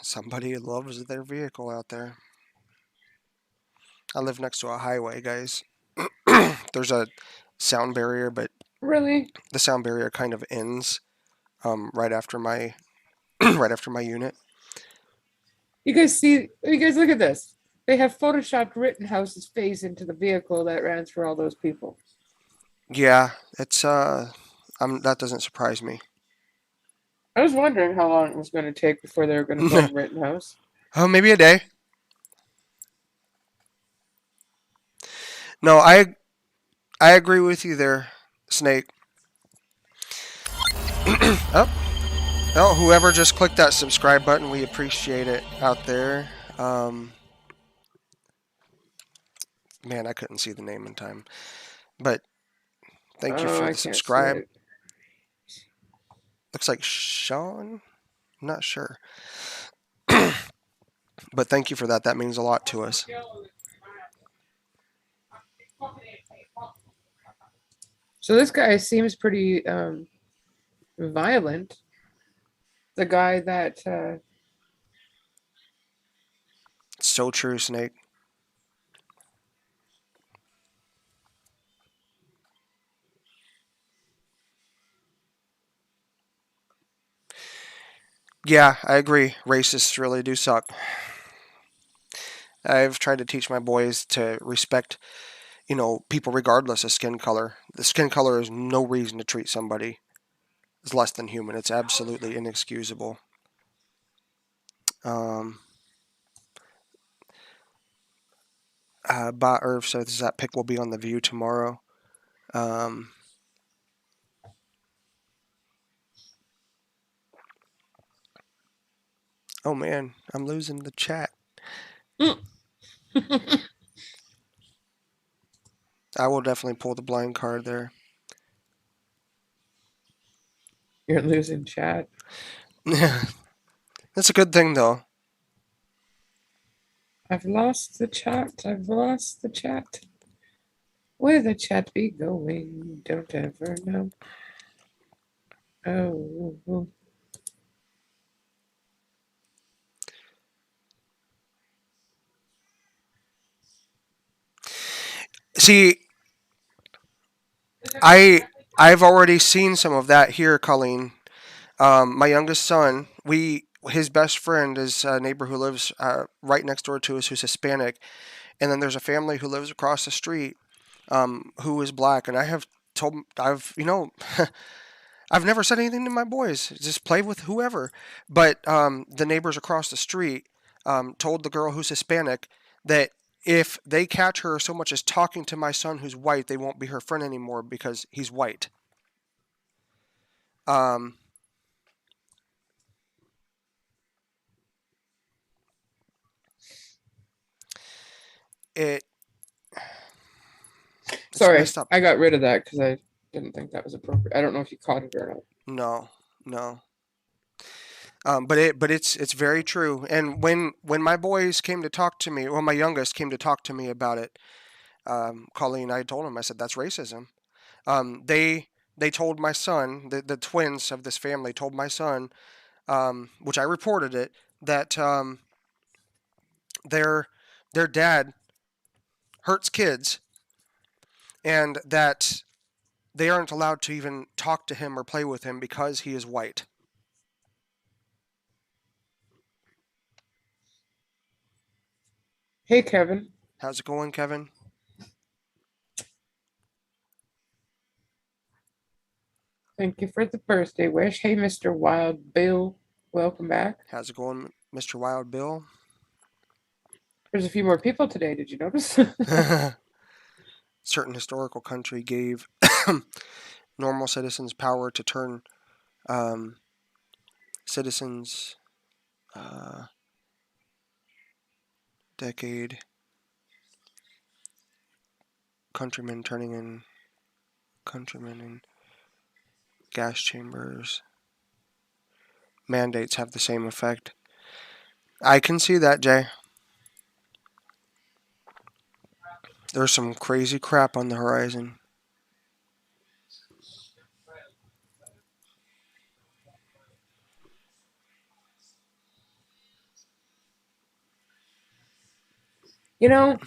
Somebody loves their vehicle out there. I live next to a highway, guys. There's a sound barrier, but Really? the sound barrier kind of ends right after my right after my unit. You guys look at this. They have photoshopped Rittenhouse's face into the vehicle that ran through all those people. Yeah, it's that doesn't surprise me. I was wondering how long it was going to take before they were going to bomb Rittenhouse. Oh, maybe a day. No, I agree with you there, Snake. Oh, whoever just clicked that subscribe button, we appreciate it out there. Man, I couldn't see the name in time, but thank you for I the can't subscribe. see it. Looks like Sean. I'm not sure, but thank you for that. That means a lot to us. So this guy seems pretty violent. The guy that So true, Snake. Yeah, I agree. Racists really do suck. I've tried to teach my boys to respect, people regardless of skin color. The skin color is no reason to treat somebody as less than human. It's absolutely inexcusable. Bot Earth says that pick will be on the View tomorrow. Oh man, I'm losing the chat. I will definitely pull the blind card there. you're losing chat. That's a good thing though. I've lost the chat. I've lost the chat. Where the chat be going? Don't ever know. Oh. See, I've already seen some of that here, Colleen. My youngest son, his best friend is a neighbor who lives right next door to us, who's Hispanic, and then there's a family who lives across the street, who is black. And I've never said anything to my boys. Just play with whoever. But the neighbors across the street told the girl who's Hispanic that if they catch her so much as talking to my son who's white, they won't be her friend anymore because he's white. Sorry, I got rid of that because I didn't think that was appropriate. I don't know if you caught it or not. No. But it's very true. And when my boys came to talk to me, well, my youngest came to talk to me about it, Colleen, I told him, I said, that's racism. They told my son, the twins of this family told my son, which I reported it, that their dad hurts kids, and that they aren't allowed to even talk to him or play with him because he is white. Hey, Kevin. How's it going, Kevin? Thank you for the birthday wish. Hey, Mr. Wild Bill. Welcome back. How's it going, Mr. Wild Bill? There's a few more people today. Did you notice? Certain historical country gave normal citizens power to turn citizens decade countrymen turning in countrymen in gas chambers. Mandates have the same effect. I can see that, Jay. There's some crazy crap on the horizon. You know,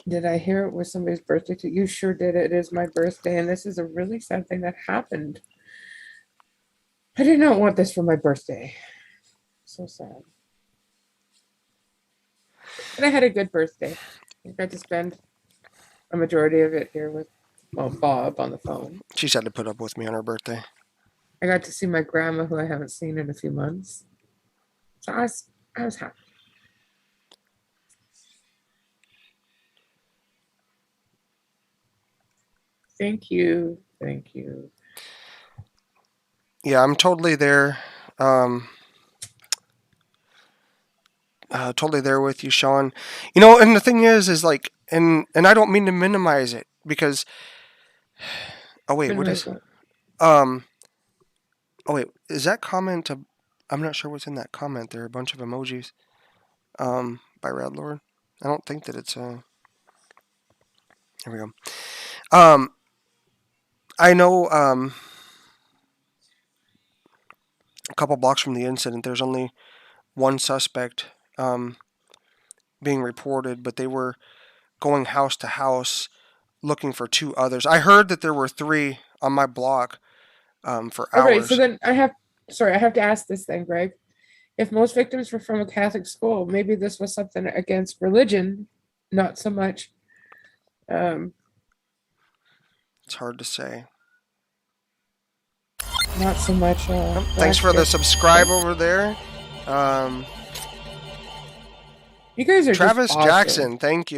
did I hear it was somebody's birthday? You sure did. It is my birthday, and this is a really sad thing that happened. I did not want this for my birthday. So sad. But I had a good birthday. I got to spend a majority of it here with Bob on the phone. She's had to put up with me on her birthday. I got to see my grandma, who I haven't seen in a few months. So I was happy. Thank you. Thank you. Yeah, I'm totally there. Totally there with you, Sean. You know, and the thing is like, and I don't mean to minimize it because. Oh wait, what is? Oh wait, is that comment? I'm not sure what's in that comment. There are a bunch of emojis. By Radlord. I don't think that it's Here we go. I know. A couple blocks from the incident, there's only one suspect being reported, but they were going house to house looking for two others. I heard that there were three on my block for hours. All right, so then I have to ask this then, Greg. If most victims were from a Catholic school, maybe this was something against religion, not so much. It's hard to say. Not so much. Thanks for the subscribe over there. You guys are Travis just awesome. Jackson. Thank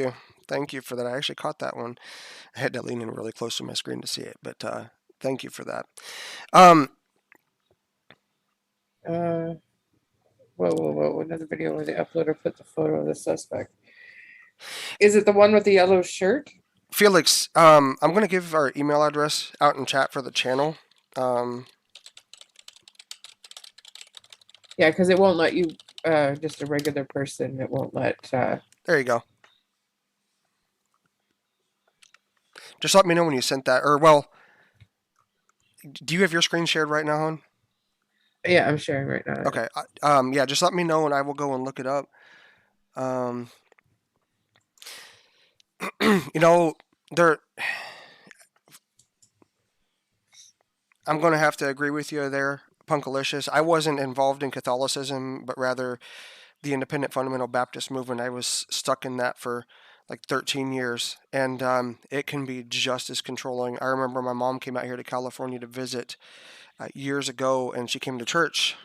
you for that. I actually caught that one. I had to lean in really close to my screen to see it, but thank you for that. Whoa! Another video where the uploader put the photo of the suspect. Is it the one with the yellow shirt? Felix, I'm going to give our email address out in chat for the channel. Yeah, because it won't let you, just a regular person, it won't let... There you go. Just let me know when you sent that. Or, well, do you have your screen shared right now, hon? Yeah, I'm sharing right now. Okay. Yeah, just let me know and I will go and look it up. You know, I'm going to have to agree with you there, Punkalicious. I wasn't involved in Catholicism, but rather the Independent Fundamental Baptist movement. I was stuck in that for like 13 years, and it can be just as controlling. I remember my mom came out here to California to visit years ago, and she came to church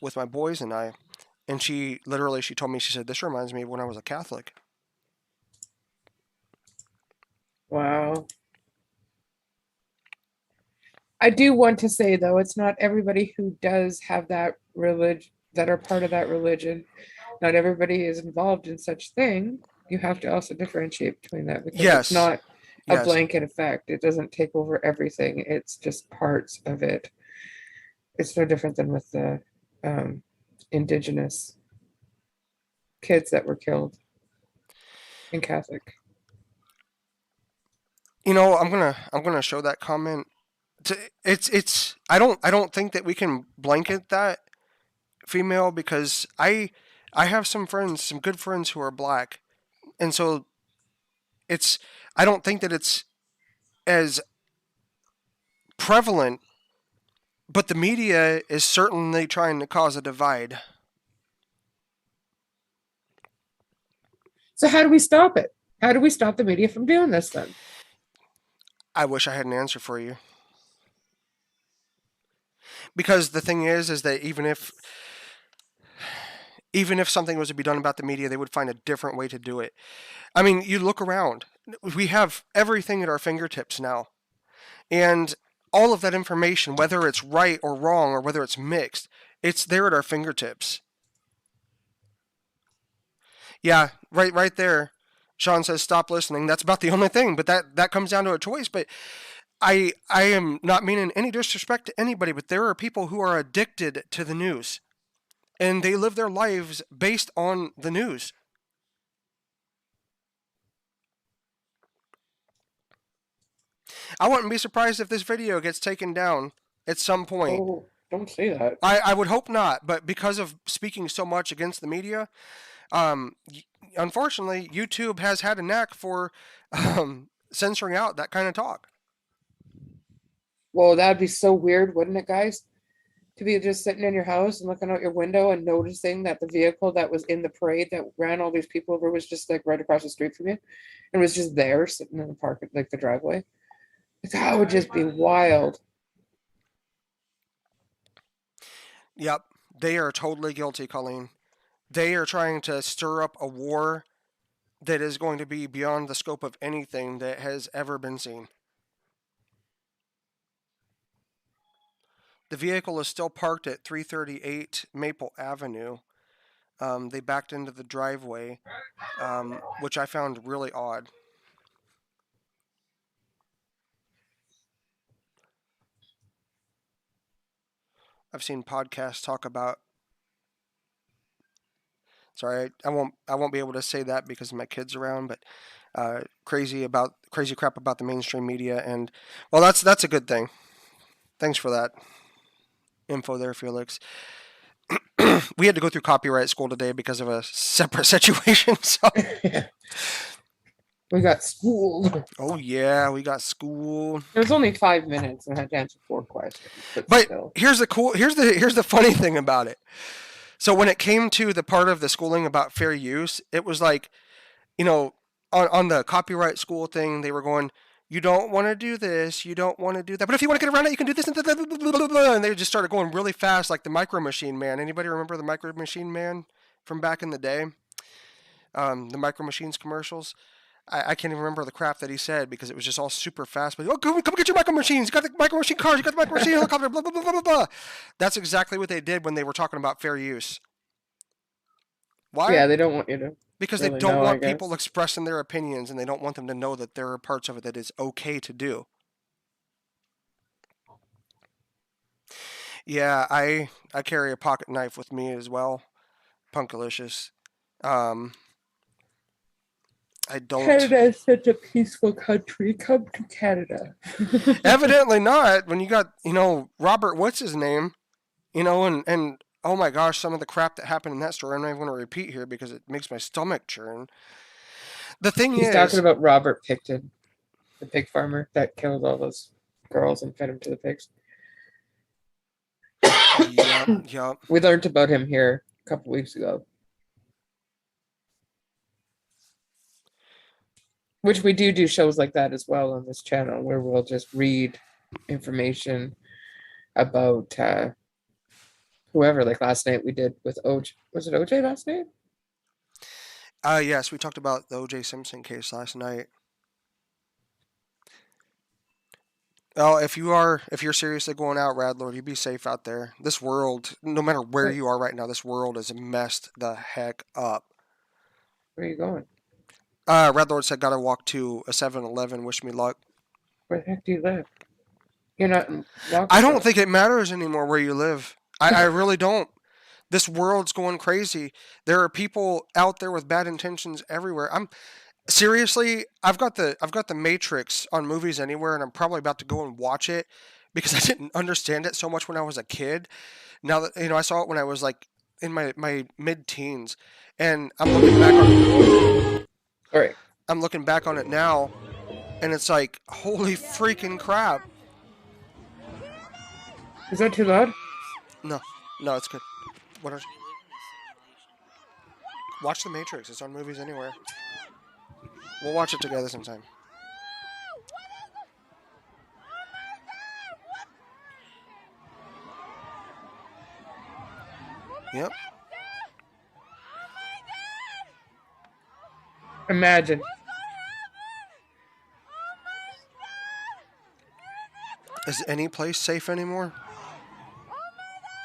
with my boys and I, and she told me, she said, "This reminds me of when I was a Catholic." Wow. I do want to say, though, it's not everybody who does have that religion, that are part of that religion. Not everybody is involved in such thing. You have to also differentiate between that, because Yes. It's not a Yes. blanket effect. It doesn't take over everything. It's just parts of it. It's no different than with the indigenous kids that were killed in Catholic I'm gonna show that comment. It's I don't think that we can blanket that female, because I have some friends, some good friends who are black, and so it's I don't think that it's as prevalent, but the media is certainly trying to cause a divide. So how do we stop it? How do we stop the media from doing this then? I wish I had an answer for you. Because the thing is that even if something was to be done about the media, they would find a different way to do it. I mean, you look around. We have everything at our fingertips now. And all of that information, whether it's right or wrong or whether it's mixed, it's there at our fingertips. Yeah, right there. Sean says stop listening. That's about the only thing, but that comes down to a choice. But I am not meaning any disrespect to anybody, but there are people who are addicted to the news, and they live their lives based on the news. I wouldn't be surprised if this video gets taken down at some point. Oh, don't say that. I would hope not, but because of speaking so much against the media, um, unfortunately, YouTube has had a knack for censoring out that kind of talk. Well, that'd be so weird, wouldn't it, guys? To be just sitting in your house and looking out your window and noticing that the vehicle that was in the parade that ran all these people over was just like right across the street from you and was just there sitting in the park, like the driveway. That would just be wild. Yep, they are totally guilty, Colleen. They are trying to stir up a war that is going to be beyond the scope of anything that has ever been seen. The vehicle is still parked at 338 Maple Avenue. They backed into the driveway, which I found really odd. I've seen podcasts talk about. Sorry, I won't be able to say that because my kid's around, but crazy crap about the mainstream media, and well, that's a good thing. Thanks for that info there, Felix. We had to go through copyright school today because of a separate situation. So. We got schooled. Oh yeah, we got school. It was only 5 minutes and I had to answer 4 questions. But still. here's the funny thing about it. So when it came to the part of the schooling about fair use, it was like, on the copyright school thing, they were going, you don't want to do this, you don't want to do that, but if you want to get around it, you can do this, and blah, blah, blah, blah, and they just started going really fast, like the Micro Machine Man. Anybody remember the Micro Machine Man from back in the day? The Micro Machines commercials. I can't even remember the crap that he said because it was just all super fast. But come get your micro machines. You got the micro machine cars. You got the micro machine helicopter. Blah blah blah blah blah. That's exactly what they did when they were talking about fair use. Why? Yeah, they don't want you to. Because really they don't know, want people expressing their opinions, and they don't want them to know that there are parts of it that is okay to do. Yeah, I carry a pocket knife with me as well. Punkalicious. I don't. Canada is such a peaceful country. Come to Canada. Evidently not. When you got, Robert, what's his name? And oh my gosh, some of the crap that happened in that story, I'm not even going to repeat here because it makes my stomach churn. The thing He's is, talking about Robert Picton, the pig farmer that killed all those girls and fed them to the pigs. Yep. We learned about him here a couple weeks ago. Which we do shows like that as well on this channel, where we'll just read information about whoever. Like last night we did with OJ. Was it OJ last night? Yes, we talked about the OJ Simpson case last night. Well, if you're seriously going out, Radlord, you be safe out there. This world, no matter where you are right now, this world is messed the heck up. Where are you going? Radlord said, gotta walk to a 7-Eleven. Wish me luck. Where the heck do you live? You're not in Waukesha. I don't think it matters anymore where you live. I really don't. This world's going crazy. There are people out there with bad intentions everywhere. Seriously, I've got the Matrix on Movies Anywhere, and I'm probably about to go and watch it because I didn't understand it so much when I was a kid. Now that I saw it when I was like in my mid-teens, and All right. I'm looking back on it now, and it's like, holy freaking crap! Is that too loud? No, no, it's good. What are Watch the Matrix. It's on Movies Anywhere. We'll watch it together sometime. Yep. Imagine. Is any place safe anymore?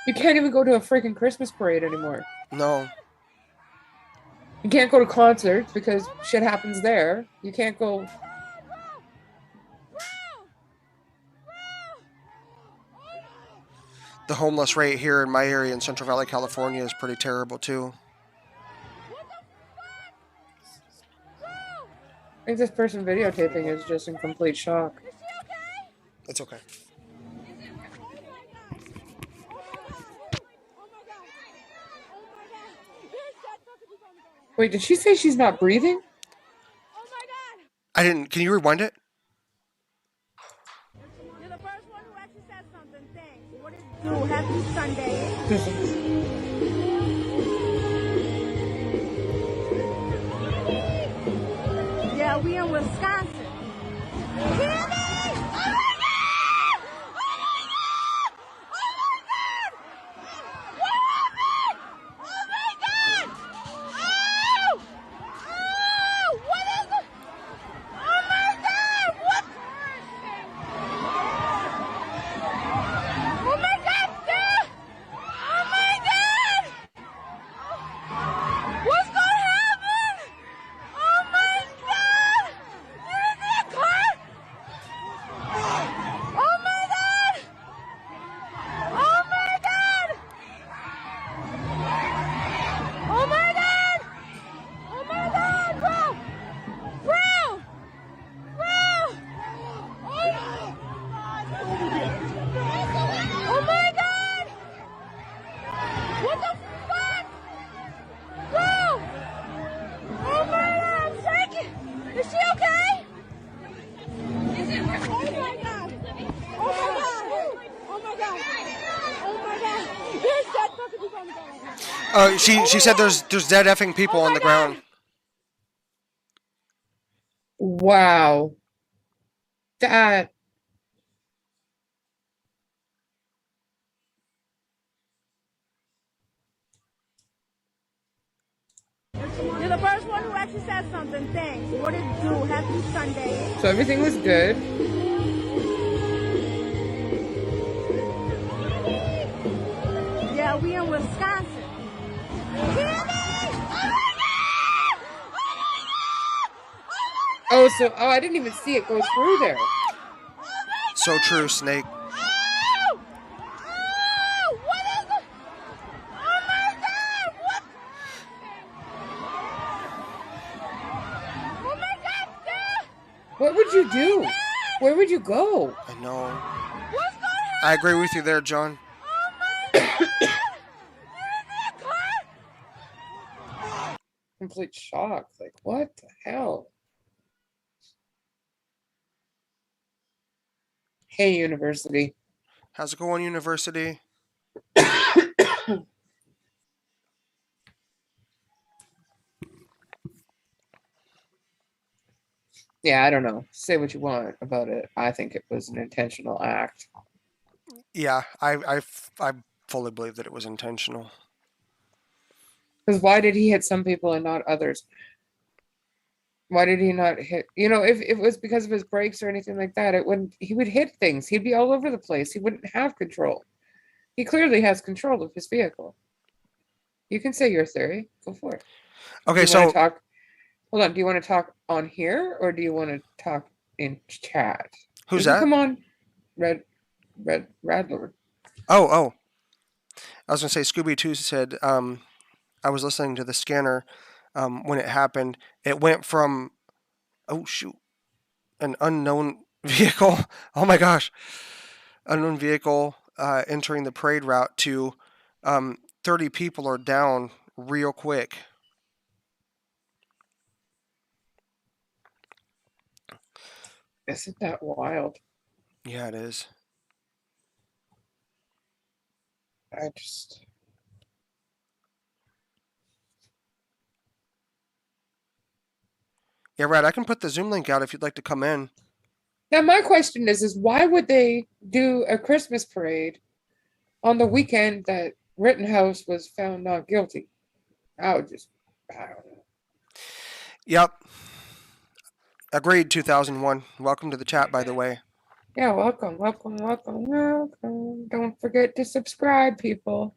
You can't even go to a freaking Christmas parade anymore. No. You can't go to concerts because shit happens there. You can't go. The homeless rate here in my area in Central Valley, California is pretty terrible too. I think this person videotaping is just in complete shock. It's okay. Wait, did she say she's not breathing? I didn't. Can you rewind it? You're the first one who actually said something. Thanks. What did you do? Happy Sunday. Yeah, we in Wisconsin. Hear me? She said there's dead effing people on the ground. Wow. That. You're the first one who actually said something. Thanks. What did you do? Happy Sunday. So everything was good. Yeah, we in Wisconsin. Oh, I didn't even see it go through there. So true, Snake. What would you do? Where would you go? I know. I agree with you there, John. Complete shock. Like, what the hell? Hey, university. How's it going, university? Yeah, I don't know. Say what you want about it. I think it was an intentional act. Yeah, I fully believe that it was intentional. Because why did he hit some people and not others? Why did he not hit? If it was because of his brakes or anything like that, he would hit things. He'd be all over the place. He wouldn't have control. He clearly has control of his vehicle. You can say your theory. Go for it. Okay, so hold on. Do you want to talk on here or do you want to talk in chat? Who's that? Come on, Red Radler. Oh. I was gonna say Scooby 2 said I was listening to the scanner when it happened. It went from Oh shoot! An unknown vehicle. Oh my gosh! Unknown vehicle entering the parade route to 30 people are down real quick. Isn't that wild? Yeah, it is. I just. Yeah, Brad, I can put the Zoom link out if you'd like to come in. Now, my question is why would they do a Christmas parade on the weekend that Rittenhouse was found not guilty? I don't know. Yep. Agreed, 2001. Welcome to the chat, by the way. Yeah, welcome, welcome, welcome, welcome. Don't forget to subscribe, people.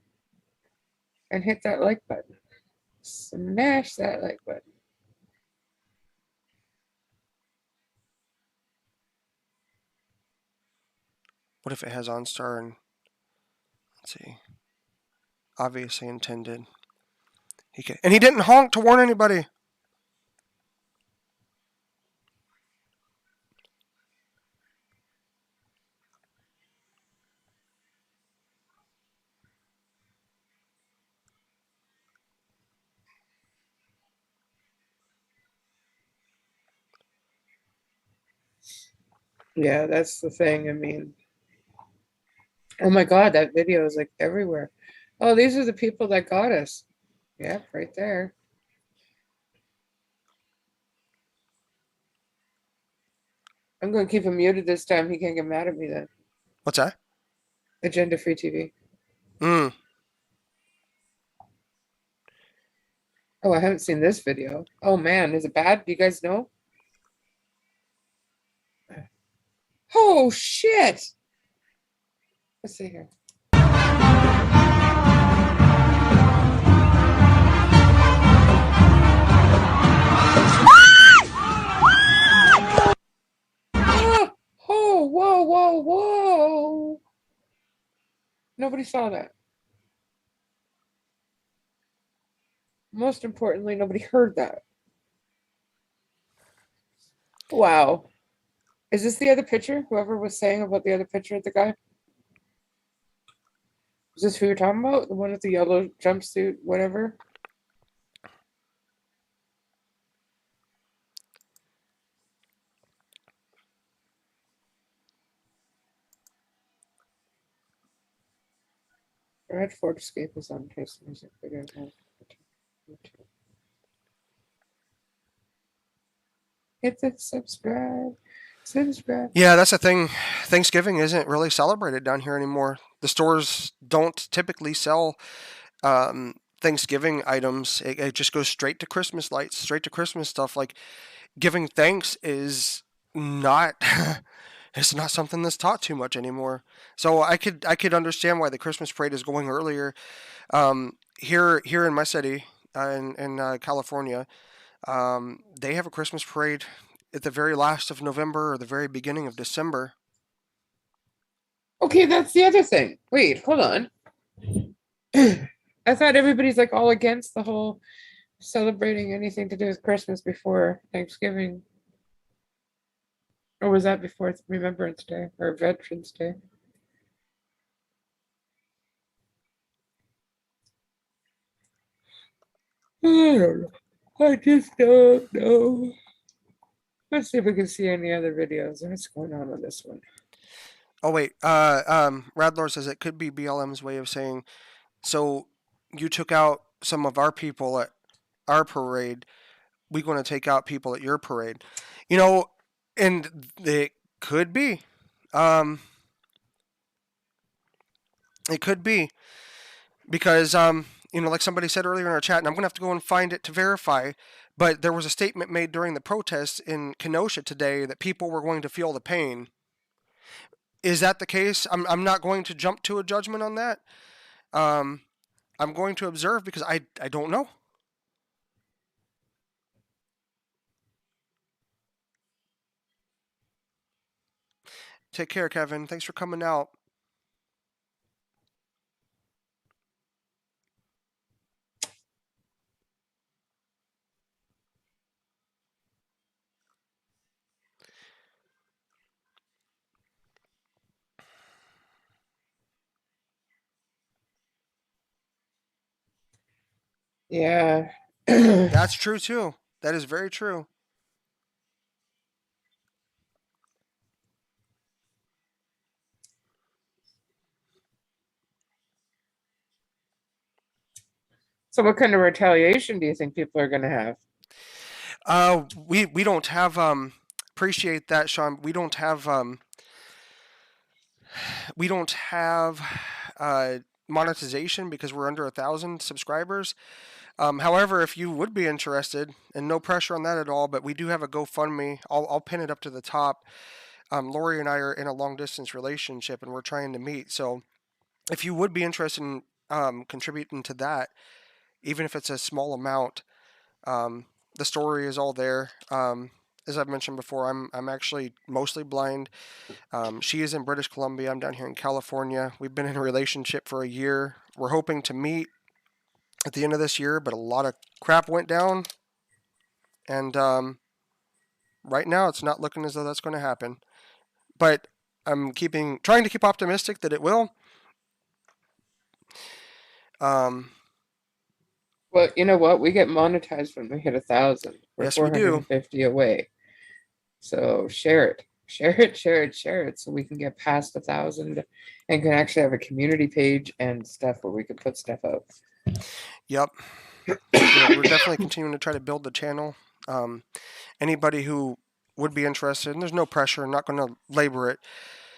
And hit that like button. Smash that like button. What if it has OnStar and, let's see, obviously intended. And he didn't honk to warn anybody. Yeah, that's the thing. I mean, oh my God, that video is like everywhere. Oh, these are the people that got us. Yep, right there. I'm going to keep him muted this time. He can't get mad at me then. What's that? Agenda Free TV. Mm. Oh, I haven't seen this video. Oh man, is it bad? Do you guys know? Oh shit! Let's see here. Ah! Oh, whoa, whoa, whoa! Nobody saw that. Most importantly, nobody heard that. Wow. Is this the other picture? Whoever was saying about the other picture of the guy? Is this who you're talking about? The one with the yellow jumpsuit, whatever? Red Ford Escape is on his music video. Hit the subscribe. Subscribe. Yeah, that's the thing. Thanksgiving isn't really celebrated down here anymore. The stores don't typically sell Thanksgiving items. It just goes straight to Christmas lights, straight to Christmas stuff. Like giving thanks is not it's not something that's taught too much anymore. So I could understand why the Christmas parade is going earlier. Here in my city, in California, they have a Christmas parade at the very last of November or the very beginning of December. Okay, that's the other thing. Wait, hold on. I thought everybody's like all against the whole celebrating anything to do with Christmas before Thanksgiving. Or was that before Remembrance Day or Veterans Day? I don't know. I just don't know. Let's see if we can see any other videos. What's going on with this one? Oh wait, Radlor says it could be BLM's way of saying, so you took out some of our people at our parade. We're going to take out people at your parade. You know, and it could be. It could be because like somebody said earlier in our chat, and I'm going to have to go and find it to verify. But there was a statement made during the protests in Kenosha today that people were going to feel the pain. Is that the case? I'm not going to jump to a judgment on that. I'm going to observe because I don't know. Take care, Kevin. Thanks for coming out. Yeah. That's true too. That is very true. So what kind of retaliation do you think people are going to have? We don't have appreciate that, Sean. We don't have monetization because we're under 1,000 subscribers. However, if you would be interested, and no pressure on that at all, but we do have a GoFundMe. I'll pin it up to the top. Lori and I are in a long distance relationship, and we're trying to meet. So, if you would be interested in contributing to that, even if it's a small amount, the story is all there. As I've mentioned before, I'm actually mostly blind. She is in British Columbia. I'm down here in California. We've been in a relationship for a year. We're hoping to meet at the end of this year, but a lot of crap went down, and right now it's not looking as though that's going to happen. But I'm trying to keep optimistic that it will. Um, Well, you know what? We get monetized when we hit 1,000. We're yes, we do. 450 away. So share it, share it, share it, share it, so we can get past 1,000 and can actually have a community page and stuff where we can put stuff out. Yep. We're definitely continuing to try to build the channel. Anybody who would be interested, and there's no pressure, I'm not going to labor it,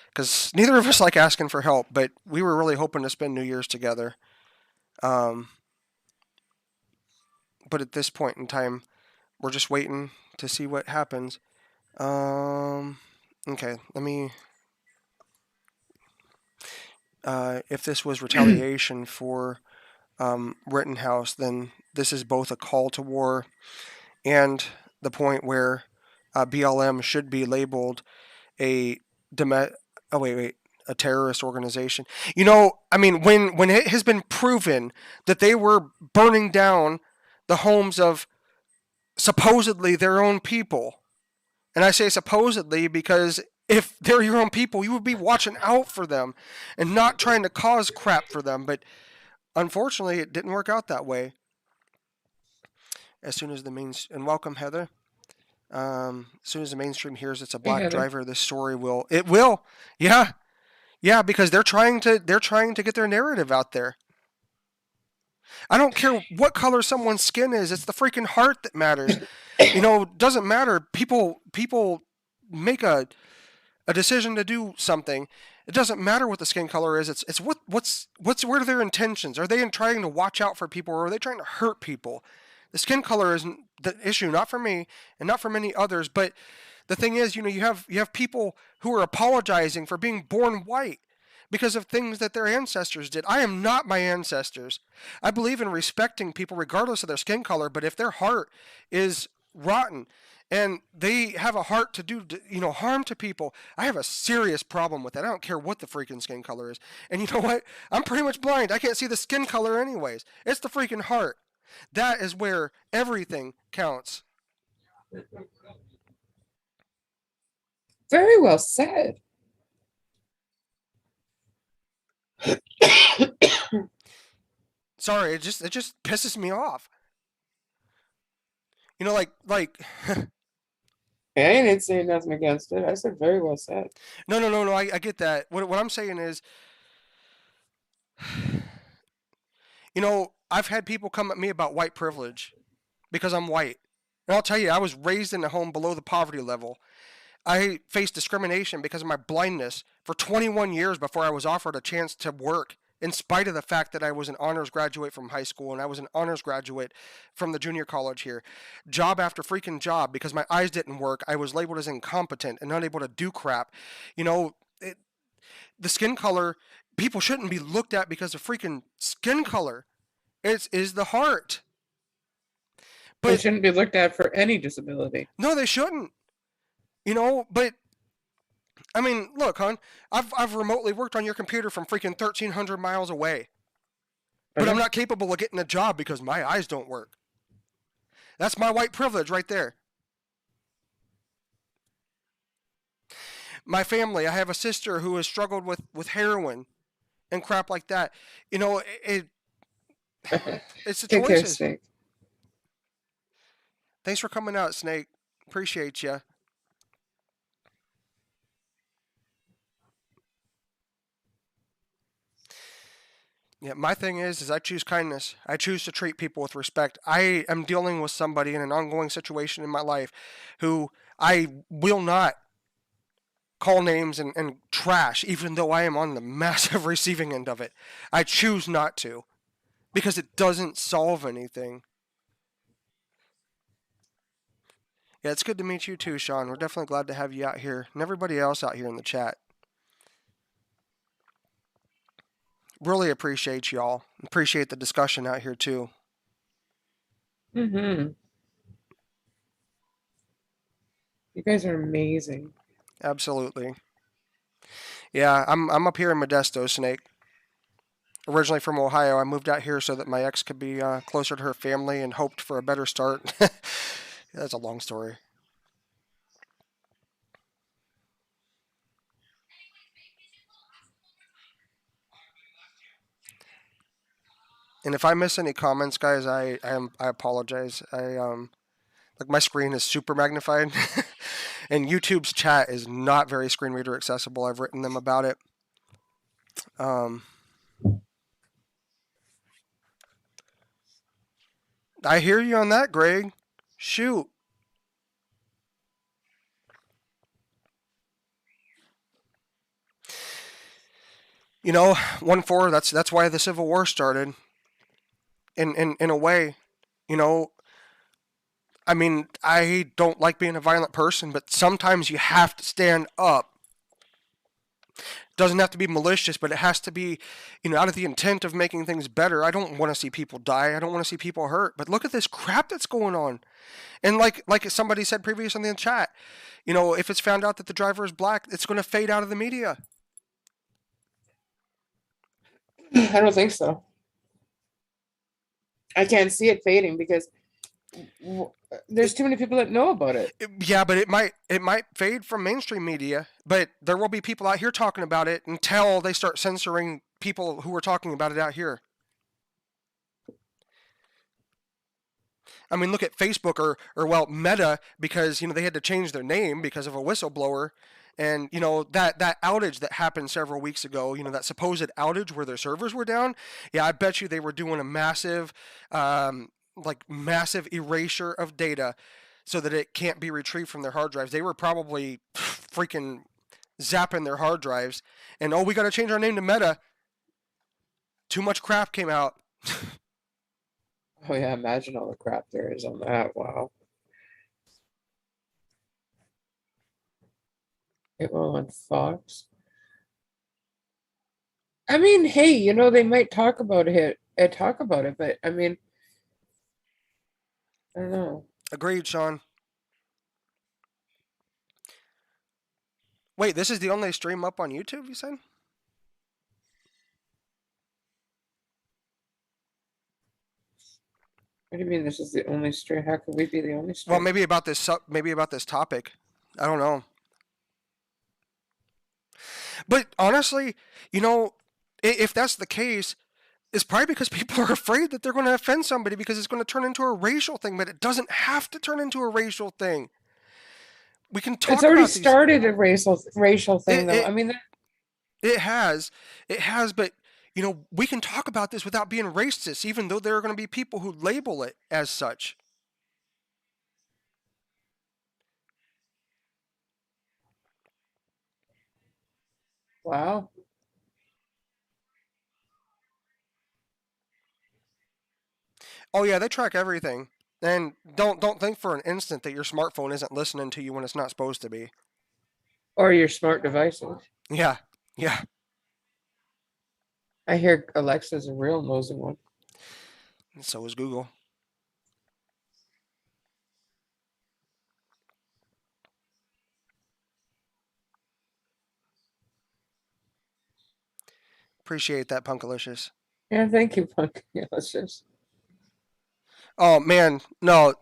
because neither of us like asking for help, but we were really hoping to spend New Year's together. But at this point in time, we're just waiting to see what happens. Okay, let me. If this was retaliation for Rittenhouse, then this is both a call to war and the point where BLM should be labeled a a terrorist organization. I mean, when it has been proven that they were burning down the homes of supposedly their own people, and I say supposedly because if they're your own people, you would be watching out for them and not trying to cause crap for them. But unfortunately, it didn't work out that way. As soon as and welcome Heather. As soon as the mainstream hears it's a black driver, this story will. It will. Yeah, because they're trying to get their narrative out there. I don't care what color someone's skin is. It's the freaking heart that matters. Doesn't matter. People make a decision to do something. It doesn't matter what the skin color is. It's what are their intentions? Are they trying to watch out for people, or are they trying to hurt people? The skin color isn't the issue, not for me and not for many others. But the thing is, you have people who are apologizing for being born white because of things that their ancestors did. I am not my ancestors. I believe in respecting people regardless of their skin color, but if their heart is rotten and they have a heart to do harm to people, I have a serious problem with that. I don't care what the freaking skin color is. And you know what? I'm pretty much blind. I can't see the skin color anyways. It's the freaking heart. That is where everything counts. Very well said. Sorry, it just pisses me off. Like I didn't say nothing against it. I said very well said. No. I get that. What I'm saying is, I've had people come at me about white privilege because I'm white. And I'll tell you, I was raised in a home below the poverty level. I faced discrimination because of my blindness for 21 years before I was offered a chance to work, in spite of the fact that I was an honors graduate from high school and I was an honors graduate from the junior college here. Job after freaking job, because my eyes didn't work, I was labeled as incompetent and unable to do crap. The skin color, people shouldn't be looked at because of freaking skin color. It is the heart. But they shouldn't be looked at for any disability. No, they shouldn't. But I mean, look, hon, I've remotely worked on your computer from freaking 1,300 miles away. But I'm not capable of getting a job because my eyes don't work. That's my white privilege right there. My family, I have a sister who has struggled with heroin and crap like that. It's the Take care, choices. Snake. Thanks for coming out, Snake. Appreciate you. Yeah, my thing is I choose kindness. I choose to treat people with respect. I am dealing with somebody in an ongoing situation in my life who I will not call names and trash, even though I am on the massive receiving end of it. I choose not to because it doesn't solve anything. Yeah, it's good to meet you too, Sean. We're definitely glad to have you out here and everybody else out here in the chat. Really appreciate y'all. Appreciate the discussion out here too. Mm-hmm. You guys are amazing. Absolutely. Yeah, I'm up here in Modesto, Snake. Originally from Ohio, I moved out here so that my ex could be closer to her family and hoped for a better start. That's a long story. And if I miss any comments, guys, I apologize. Like my screen is super magnified, and YouTube's chat is not very screen reader accessible. I've written them about it. Um, I hear you on that, Greg. Shoot. You know, 1-4. That's why the Civil War started. In a way, you know. I mean, I don't like being a violent person, but sometimes you have to stand up. Doesn't have to be malicious, but it has to be, out of the intent of making things better. I don't want to see people die. I don't want to see people hurt. But look at this crap that's going on. And like somebody said previously in the chat, if it's found out that the driver is black, it's going to fade out of the media. I don't think so. I can't see it fading because there's too many people that know about it. Yeah, but it might fade from mainstream media, but there will be people out here talking about it until they start censoring people who are talking about it out here. I mean, look at Facebook or well, Meta, because they had to change their name because of a whistleblower, and that outage that happened several weeks ago, that supposed outage where their servers were down. Yeah, I bet you they were doing a massive, massive erasure of data, so that it can't be retrieved from their hard drives. They were probably freaking zapping their hard drives, and we got to change our name to Meta. Too much crap came out. Oh yeah, imagine all the crap there is on that. Wow. It will on Fox. I mean, hey, they might talk about it, but I mean, I don't know. Agreed, Sean. Wait, this is the only stream up on YouTube, you said? What do you mean this is the only stream? How could we be the only stream? Well, maybe about this topic. I don't know. But honestly, if that's the case, it's probably because people are afraid that they're going to offend somebody because it's going to turn into a racial thing, but it doesn't have to turn into a racial thing. We can talk It's already about started a racial thing, though. I mean, it has, but we can talk about this without being racist, even though there are going to be people who label it as such. wow. Oh yeah, they track everything. And don't think for an instant that your smartphone isn't listening to you when it's not supposed to be. Or your smart devices. Yeah. I hear Alexa's a real nosy one. And so is Google. Appreciate that, Punkalicious. Yeah, thank you, Punk. Yeah, let's just. Oh man, no.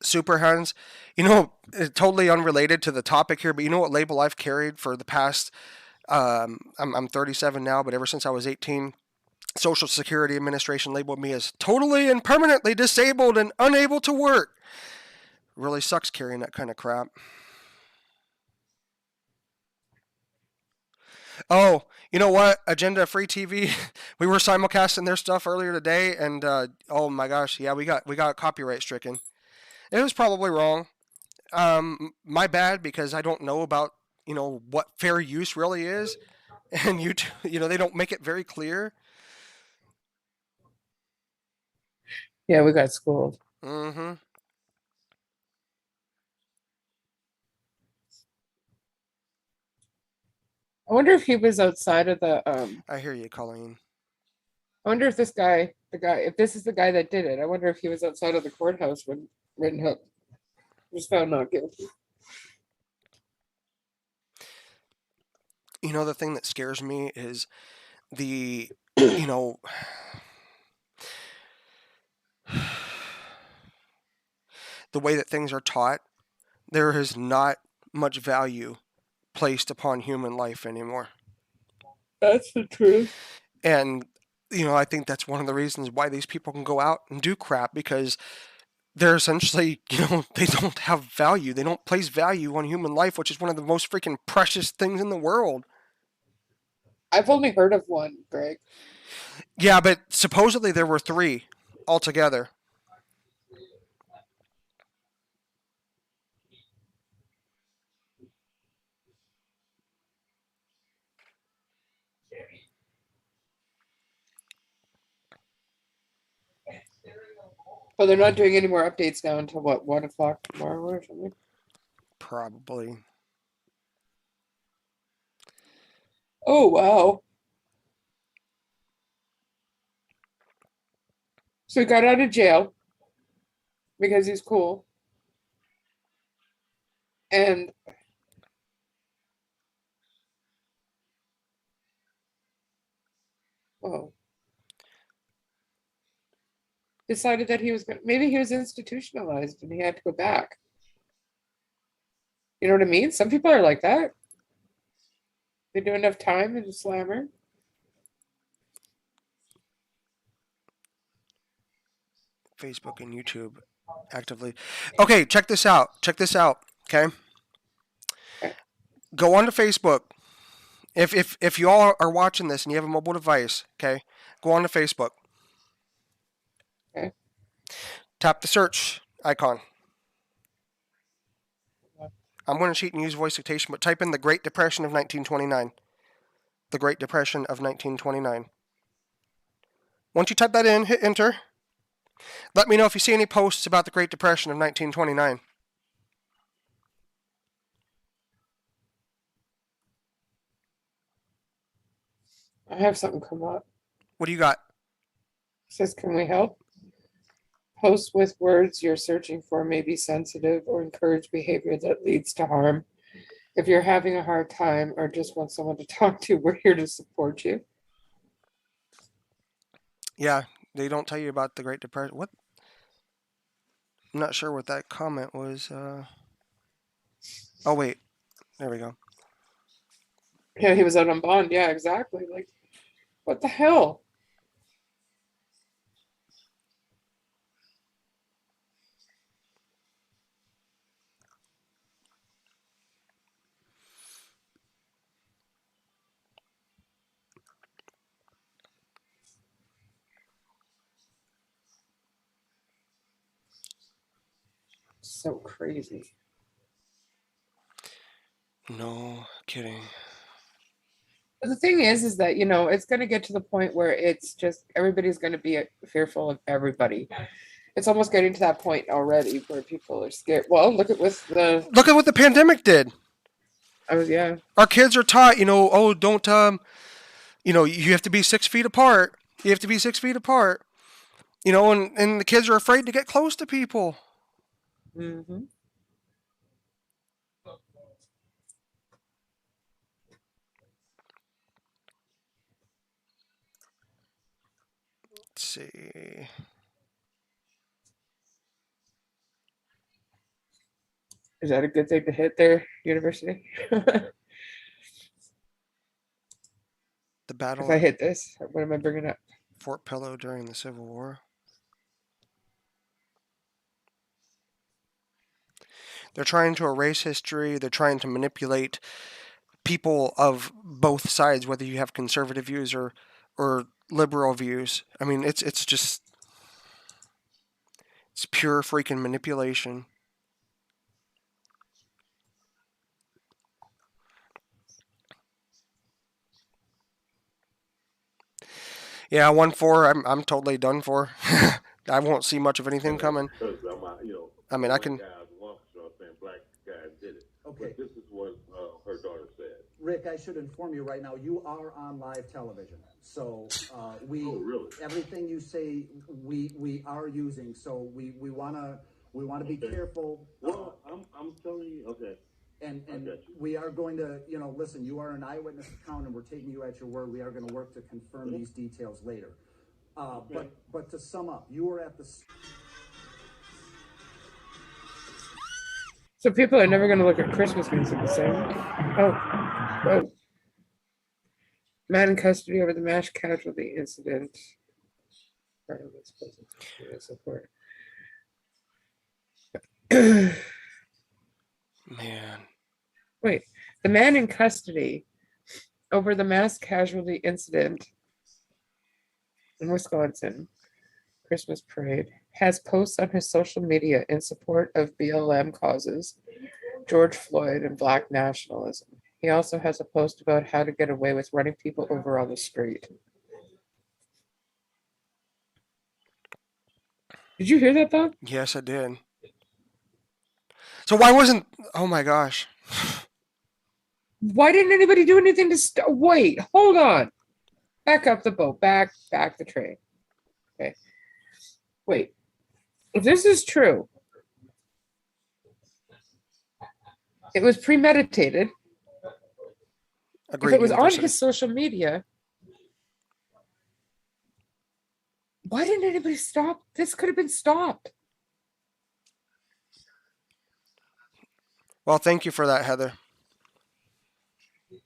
Super Hands. Totally unrelated to the topic here, but you know what label I've carried for the past I'm 37 now, but ever since I was 18, Social Security Administration labeled me as totally and permanently disabled and unable to work. Really sucks carrying that kind of crap. Oh, you know what? Agenda Free TV. We were simulcasting their stuff earlier today, and oh my gosh, yeah, we got copyright stricken. It was probably wrong. My bad, because I don't know about what fair use really is, and YouTube, they don't make it very clear. Yeah, we got schooled. Mm-hmm. I wonder if he was outside of the I hear you, Colleen. I wonder if this guy, if this is the guy that did it, I wonder if he was outside of the courthouse when Rittenhouse was found not guilty. The thing that scares me is the, the way that things are taught. There is not much value placed upon human life anymore. That's the truth. And, I think that's one of the reasons why these people can go out and do crap, because they're essentially, they don't have value. They don't place value on human life, which is one of the most freaking precious things in the world. I've only heard of one, Greg. Yeah, but supposedly there were 3 altogether. But they're not doing any more updates now until what, 1 o'clock tomorrow or something? Probably. Oh, wow. So he got out of jail because he's cool. And decided that he was maybe he was institutionalized and he had to go back. You know what I mean? Some people are like that. They do enough time in the slammer. Facebook and YouTube actively. Okay, check this out. Okay. Go on to Facebook. If you all are watching this and you have a mobile device, okay, go on to Facebook. Okay. Tap the search icon. I'm going to cheat and use voice dictation, but type in the Great Depression of 1929. The Great Depression of 1929. Once you type that in, hit enter. Let me know if you see any posts about the Great Depression of 1929. I have something come up. What do you got? It says, can we help? Posts with words you're searching for may be sensitive or encourage behavior that leads to harm. If you're having a hard time or just want someone to talk to, we're here to support you. Yeah, they don't tell you about the Great Depression. What? I'm not sure what that comment was. Oh, wait. There we go. Yeah, he was out on bond. Yeah, exactly. Like, what the hell? So crazy. No kidding. But the thing is that, it's going to get to the point where it's just everybody's going to be fearful of everybody. It's almost getting to that point already where people are scared. Well, look at what the pandemic did. Yeah. Our kids are taught, don't, you have to be 6 feet apart. You have to be 6 feet apart. And the kids are afraid to get close to people. Mm-hmm. Let's see. Is that a good thing to hit their university? The battle. If I hit this, what am I bringing up? Fort Pillow during the Civil War. They're trying to erase history. They're trying to manipulate people of both sides, whether you have conservative views or liberal views. I mean, it's pure freaking manipulation. Yeah, 1-4. I'm totally done for. I won't see much of anything coming. I mean, I can. Okay. This is what her daughter said. Rick, I should inform you right now, you are on live television. So really? Everything you say we are using. So we wanna be careful. Well, I'm telling you, okay. And we are going to, listen, you are an eyewitness account and we're taking you at your word. We are going to work to confirm these details later. Okay. But to sum up, you were at the... So people are never going to look at Christmas music the same. Oh. Man in custody over the mass casualty incident. Support. Man. Wait, the man in custody over the mass casualty incident in Wisconsin, Christmas parade, has posts on his social media in support of BLM causes, George Floyd, and Black nationalism. He also has a post about how to get away with running people over on the street. Did you hear that, though? Yes, I did. So why wasn't... Oh, my gosh. Why didn't anybody do anything to stop? Wait, hold on. Back up the boat. Back the train. Okay. Wait. If this is true, it was premeditated. Agreed, if it was University. on his social media, why didn't anybody stop? This could have been stopped. Well, thank you for that, Heather.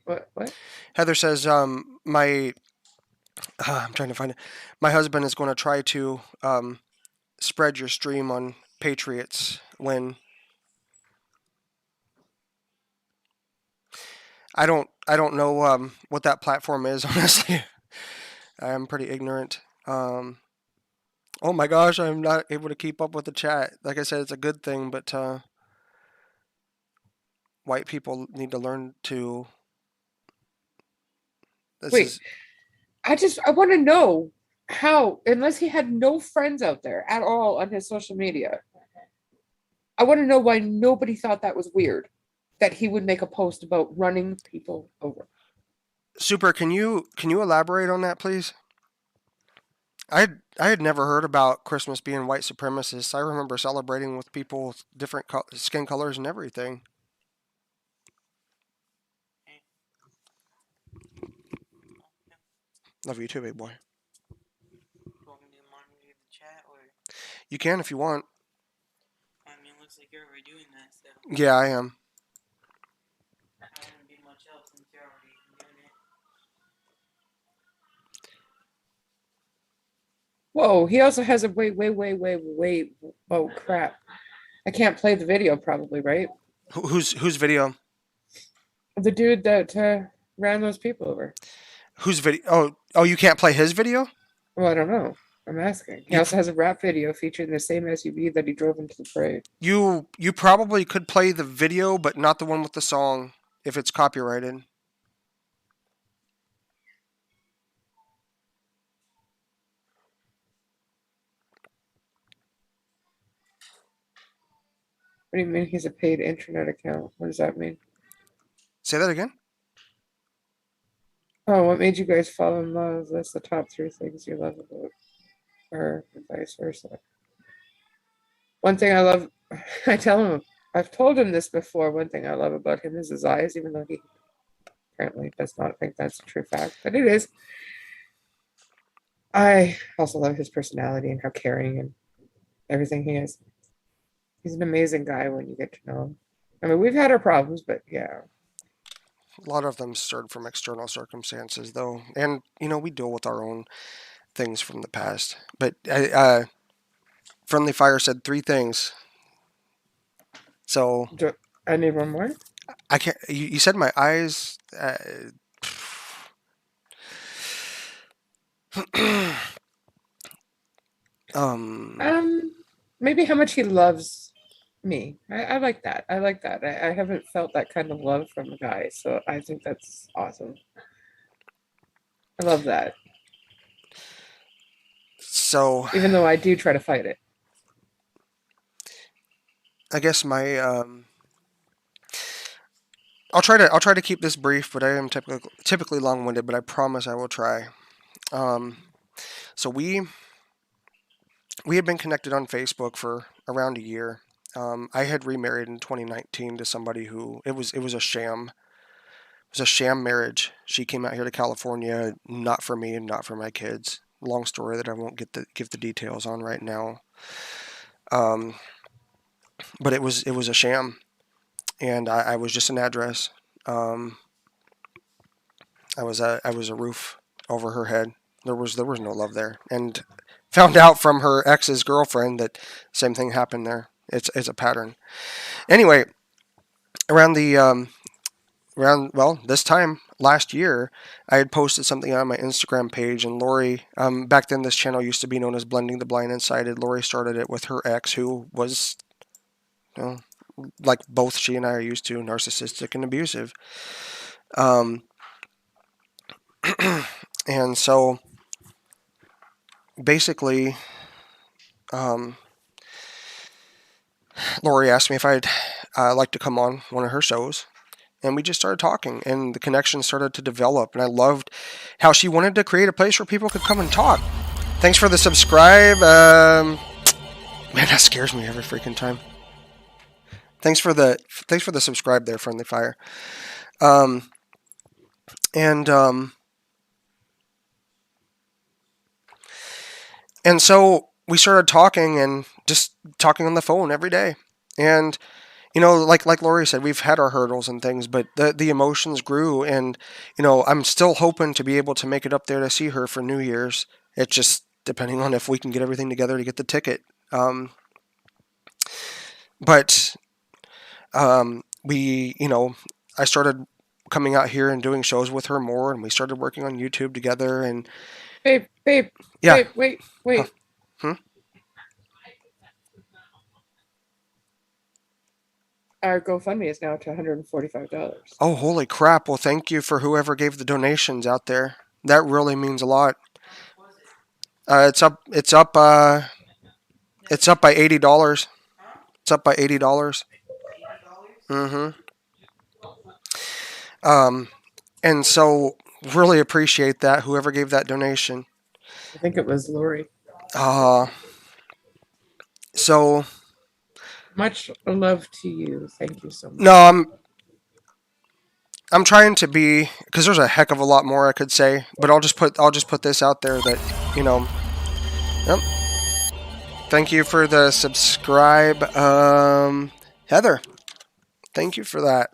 What? Heather says, I'm trying to find it. My husband is going to try to spread your stream on Patriots when... I don't know what that platform is, honestly. I'm pretty ignorant. Oh my gosh, I'm not able to keep up with the chat. Like I said, it's a good thing, but white people need to learn to... Wait, I want to know how, unless he had no friends out there at all on his social media, I want to know why nobody thought that was weird, that he would make a post about running people over. Super, can you elaborate on that, please? I had never heard about Christmas being white supremacists. I remember celebrating with people with different skin colors and everything. Love you too, big boy. You can if you want. I mean, it looks like you're already doing that, so. Yeah, I am. I wouldn't be much else since you're already doing it. Whoa, he also has a wait. Oh, crap. I can't play the video probably, right? Whose video? The dude that ran those people over. Whose video? Oh, you can't play his video? Well, I don't know. I'm asking. He also has a rap video featuring the same SUV that he drove into the parade. You probably could play the video, but not the one with the song, if it's copyrighted. What do you mean he's a paid internet account? What does that mean? Say that again? Oh, what made you guys fall in love? That's the top 3 things you love about her, and vice versa. One thing I love, I tell him, I've told him this before, one thing I love about him is his eyes, even though he apparently does not think that's a true fact, but it is. I also love his personality and how caring and everything he is. He's an amazing guy when you get to know him. I mean, we've had our problems, but yeah. A lot of them stirred from external circumstances, though. And, we deal with our own things from the past. But Friendly Fire said 3 things. So I need one more. I can't. You said my eyes. Maybe how much he loves me. I like that. I like that. I haven't felt that kind of love from a guy, so I think that's awesome. I love that. So Even though I do try to fight it. I guess my I'll try to keep this brief, but I am typically long-winded. But I promise I will try. So we had been connected on Facebook for around a year. I had remarried in 2019 to somebody who it was a sham. It was a sham marriage. She came out here to California, not for me and not for my kids. Long story that I won't give the details on right now. But it was a sham, and I was just an address. I was a roof over her head. There was no love there, and found out from her ex's girlfriend that same thing happened there. It's a pattern. Anyway, around this time last year, I had posted something on my Instagram page, and Lori, back then this channel used to be known as Blending the Blind and Sighted. Lori started it with her ex, who was, like both she and I are used to, narcissistic and abusive. And so basically, Lori asked me if I'd like to come on one of her shows, and we just started talking, and the connection started to develop, and I loved how she wanted to create a place where people could come and talk. Thanks for the subscribe. Man, that scares me every freaking time. Thanks for the subscribe there, Friendly Fire. And so we started talking, and just talking on the phone every day. And like Lori said, we've had our hurdles and things, but the emotions grew, and I'm still hoping to be able to make it up there to see her for New Year's. It's just depending on if we can get everything together to get the ticket. But I started coming out here and doing shows with her more, and we started working on YouTube together. And Babe, yeah, wait. Our GoFundMe is now to $145. Oh, holy crap! Well, thank you for whoever gave the donations out there. That really means a lot. It's up by $80. It's up by $80. And so really appreciate that, whoever gave that donation. I think it was Lori. So much love to you. Thank you so much. No, I'm trying to be, because there's a heck of a lot more I could say, but I'll just put this out there that Yep. Thank you for the subscribe, Heather. Thank you for that.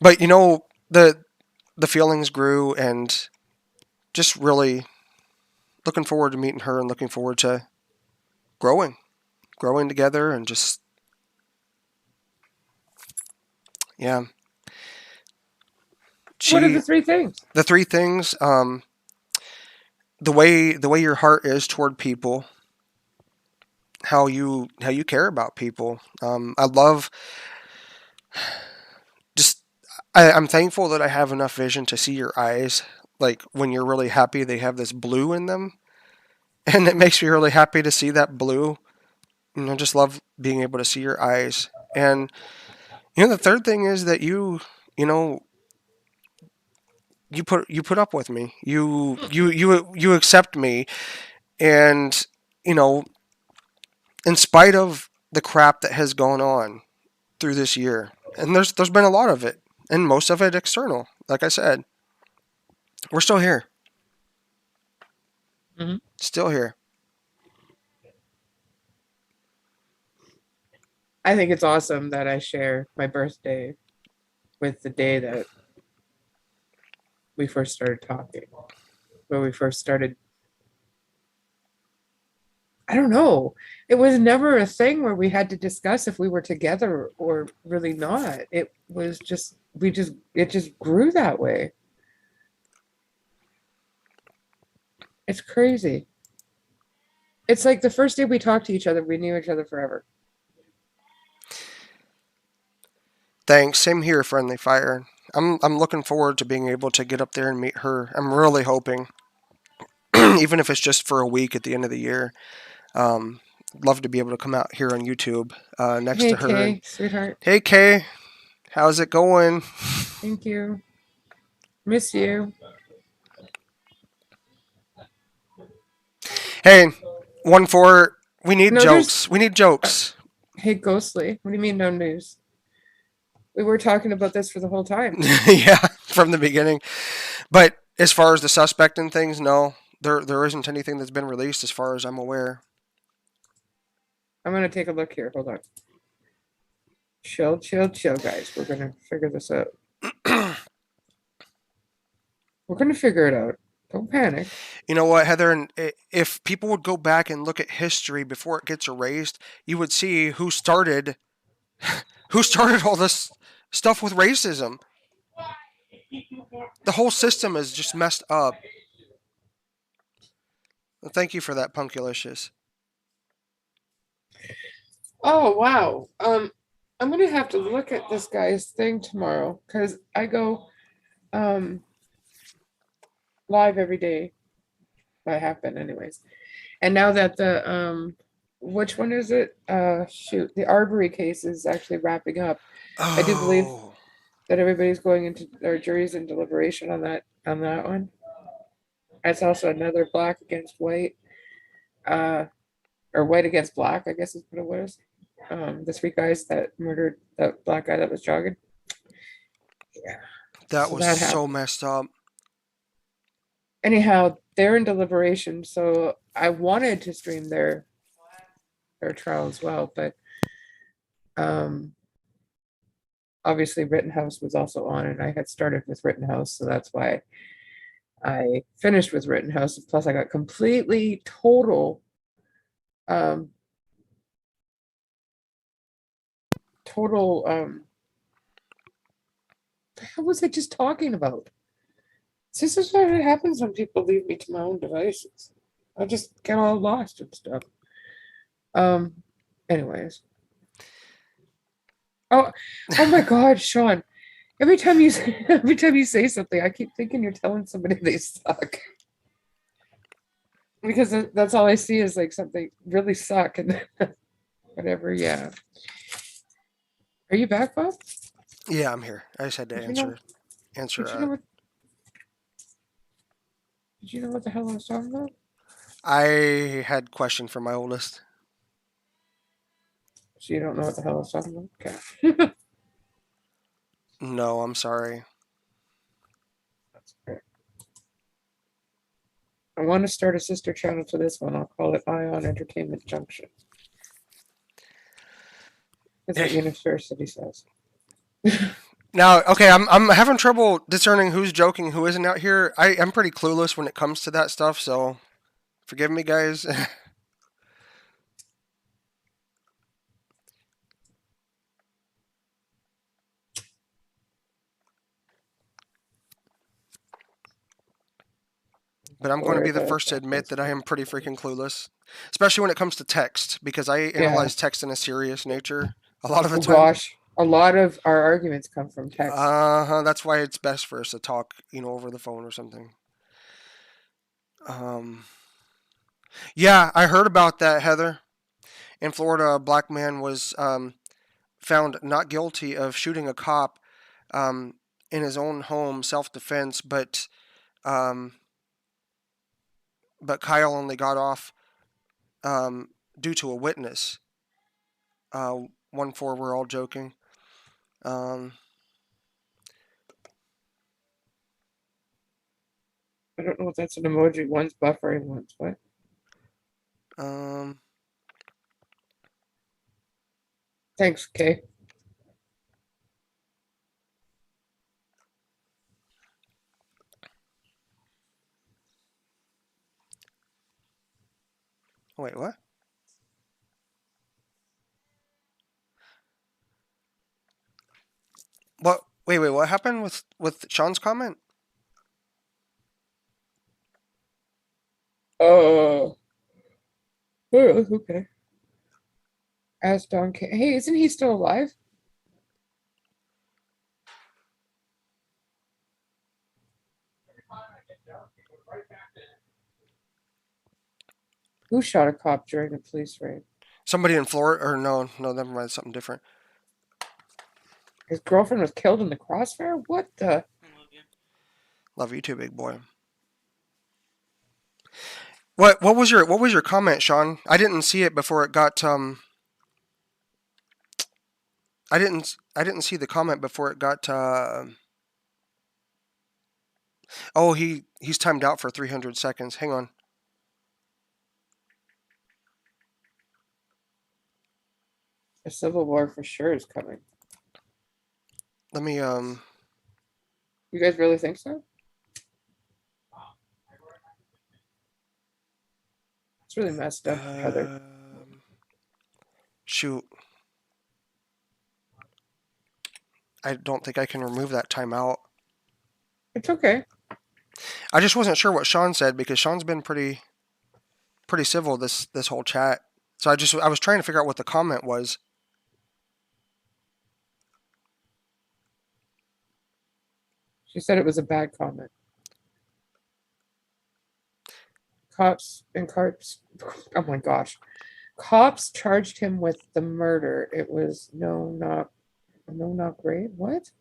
But the feelings grew, and just really looking forward to meeting her, and looking forward to growing together, and just yeah. What are the 3 things? The 3 things, the way your heart is toward people, how you care about people. I love I'm thankful that I have enough vision to see your eyes. Like when you're really happy, they have this blue in them, and it makes me really happy to see that blue. I just love being able to see your eyes. And the third thing is that you put up with me. You accept me, and in spite of the crap that has gone on through this year, and there's been a lot of it, and most of it external. Like I said, we're still here. Mm-hmm. Still here. I think it's awesome that I share my birthday with the day that we first started talking. when we first started. I don't know. It was never a thing where we had to discuss if we were together or really not. It was just it just grew that way. It's crazy. It's like the first day we talked to each other, we knew each other forever. Thanks. Same here, Friendly Fire. I'm looking forward to being able to get up there and meet her. I'm really hoping, even if it's just for a week at the end of the year. Love to be able to come out here on YouTube next Hey, to her. Kay, sweetheart. Hey, Kay. How's it going? Thank you. Miss you. Hey, 1-4. We need No, jokes. We need jokes. Hey, Ghostly. What do you mean no news? We were talking about this for the whole time. Yeah, from the beginning. But as far as the suspect and things, no. There isn't anything that's been released as far as I'm aware. I'm going to take a look here. Hold on. Chill, guys. We're going to figure this out. We're going to figure it out. Don't panic. You know what, Heather? And if people would go back and look at history before it gets erased, you would see who started all this stuff with racism. The whole system is just messed up. Well, thank you for that, Punkulicious. Oh, wow. I'm going to have to look at this guy's thing tomorrow because I go live every day. I have been anyways. And now that the which one is it? Shoot, the Arbery case is actually wrapping up. I do believe that everybody's going into their juries in deliberation on that one. It's also another black against white, or white against black, I guess is what it was. The 3 guys that murdered that black guy that was jogging. Yeah, that was so messed up. Anyhow, they're in deliberation, so I wanted to stream their trial as well, but obviously Rittenhouse was also on, and I had started with Rittenhouse, so that's why I finished with Rittenhouse. Plus, I got completely total what the hell was I just talking about? This is what happens when people leave me to my own devices. I just get all lost and stuff. Anyways. Oh my God, Sean. Every time you say something, I keep thinking you're telling somebody they suck. Because that's all I see is like something really suck and whatever, yeah. Are you back, Bob? Yeah, I'm here. I just had to answer. Did you know what the hell I was talking about? I had a question for my oldest. So you don't know what the hell I was talking about? Okay. No, I'm sorry. That's great. I want to start a sister channel to this one. I'll call it Ion Entertainment Junction. That's what University says. Now, okay, I'm having trouble discerning who's joking, who isn't out here. I'm pretty clueless when it comes to that stuff, so forgive me, guys. But I'm going to be the first to admit that I am pretty freaking clueless, especially when it comes to text, because I analyze text in a serious nature a lot of the time. Gosh, a lot of our arguments come from text. That's why it's best for us to talk, over the phone or something. Yeah, I heard about that, Heather. In Florida, a black man was found not guilty of shooting a cop in his own home, self-defense, but Kyle only got off due to a witness. 1-4, we're all joking. I don't know if that's an emoji. One's buffering, one's what? Thanks, Kay. Wait, what? What? Wait. What happened with Sean's comment? Oh, okay. As Don K. Hey, isn't he still alive? Who shot a cop during a police raid? Somebody in Florida, or no, never mind. Something different. His girlfriend was killed in the crossfire? What the? I love you. Love you too, big boy. What was your comment, Sean? I didn't see it before it got I didn't see the comment before it got oh, he's timed out for 300 seconds. Hang on. A civil war for sure is coming. Let me You guys really think so? It's really messed up, Heather. Shoot. I don't think I can remove that timeout. It's okay. I just wasn't sure what Sean said because Sean's been pretty civil this whole chat. So I was trying to figure out what the comment was. She said it was a bad comment. Cops. Oh my gosh. Cops charged him with the murder. It was not grave. What?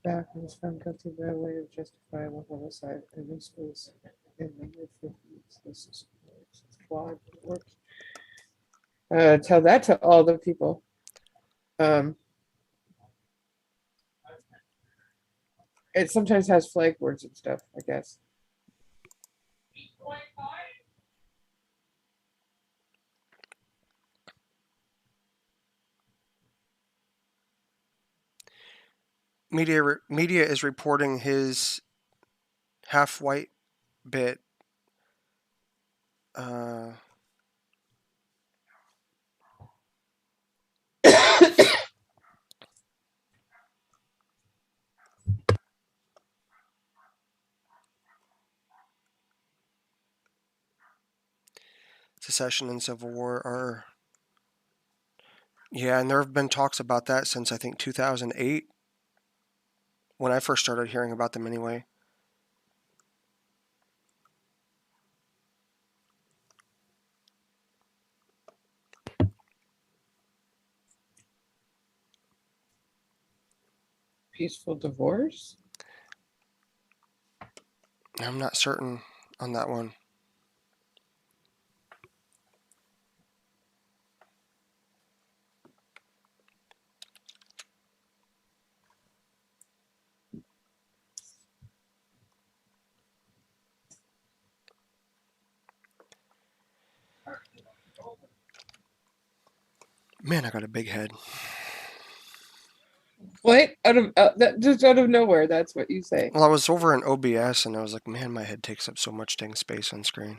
Back and was found guilty by way of justifiable homicide, and this was in the mid-50s. This is flawed. It works. Tell that to all the people. It sometimes has flag words and stuff, I guess. Media is reporting his half-white bit. Secession and Civil War are... Yeah, and there have been talks about that since, I think, 2008. When I first started hearing about them anyway. Peaceful divorce? I'm not certain on that one. Man, I got a big head. What? Just out of nowhere, that's what you say. Well, I was over in OBS and I was like, man, my head takes up so much dang space on screen.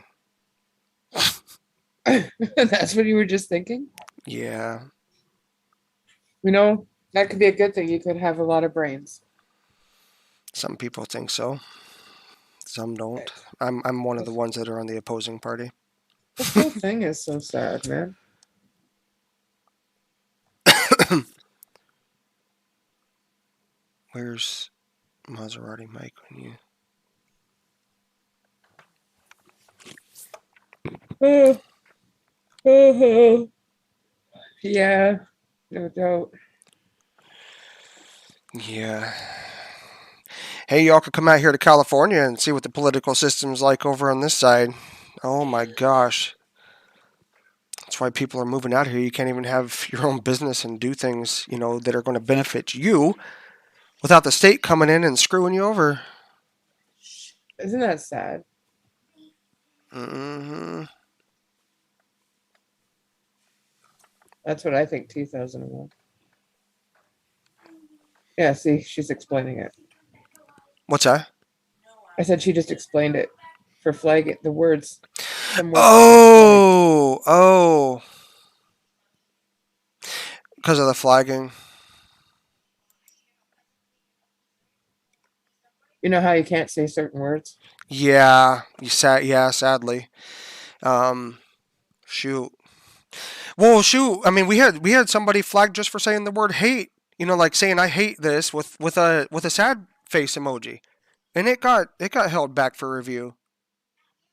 That's what you were just thinking? Yeah. That could be a good thing. You could have a lot of brains. Some people think so. Some don't. I'm one of the ones that are on the opposing party. This whole thing is so sad, man. Where's Maserati Mike when you... Yeah, no doubt. Yeah. Hey, y'all could come out here to California and see what the political system's like over on this side. Oh my gosh. That's why people are moving out here. You can't even have your own business and do things, that are going to benefit you without the state coming in and screwing you over. Isn't that sad? Mm-hmm. That's what I think 2001. Yeah, see, she's explaining it. What's that? I said she just explained it. for flag the words. Some words. Oh. Because of the flagging. You know how you can't say certain words? Yeah, sadly. Shoot. Well, shoot. I mean, we had somebody flagged just for saying the word hate. You know, like saying I hate this with a sad face emoji, and it got held back for review.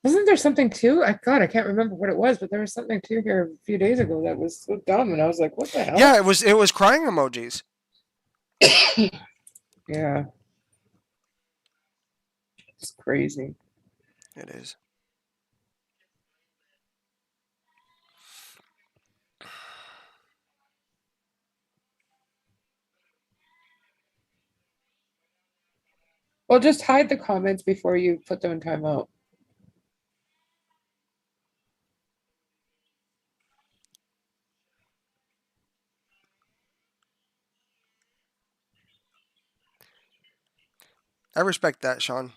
Wasn't there something too? I can't remember what it was, but there was something too here a few days ago that was so dumb, and I was like, "What the hell?" Yeah, it was crying emojis. Yeah, it's crazy. It is. Well, just hide the comments before you put them in timeout. I respect that, Sean.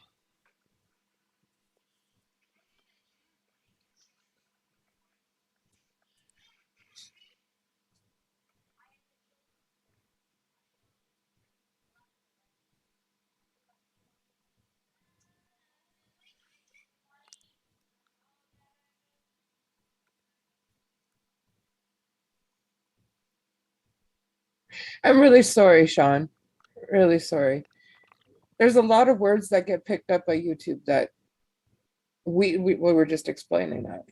I'm really sorry, Sean. Really sorry. There's a lot of words that get picked up by YouTube that we were just explaining that.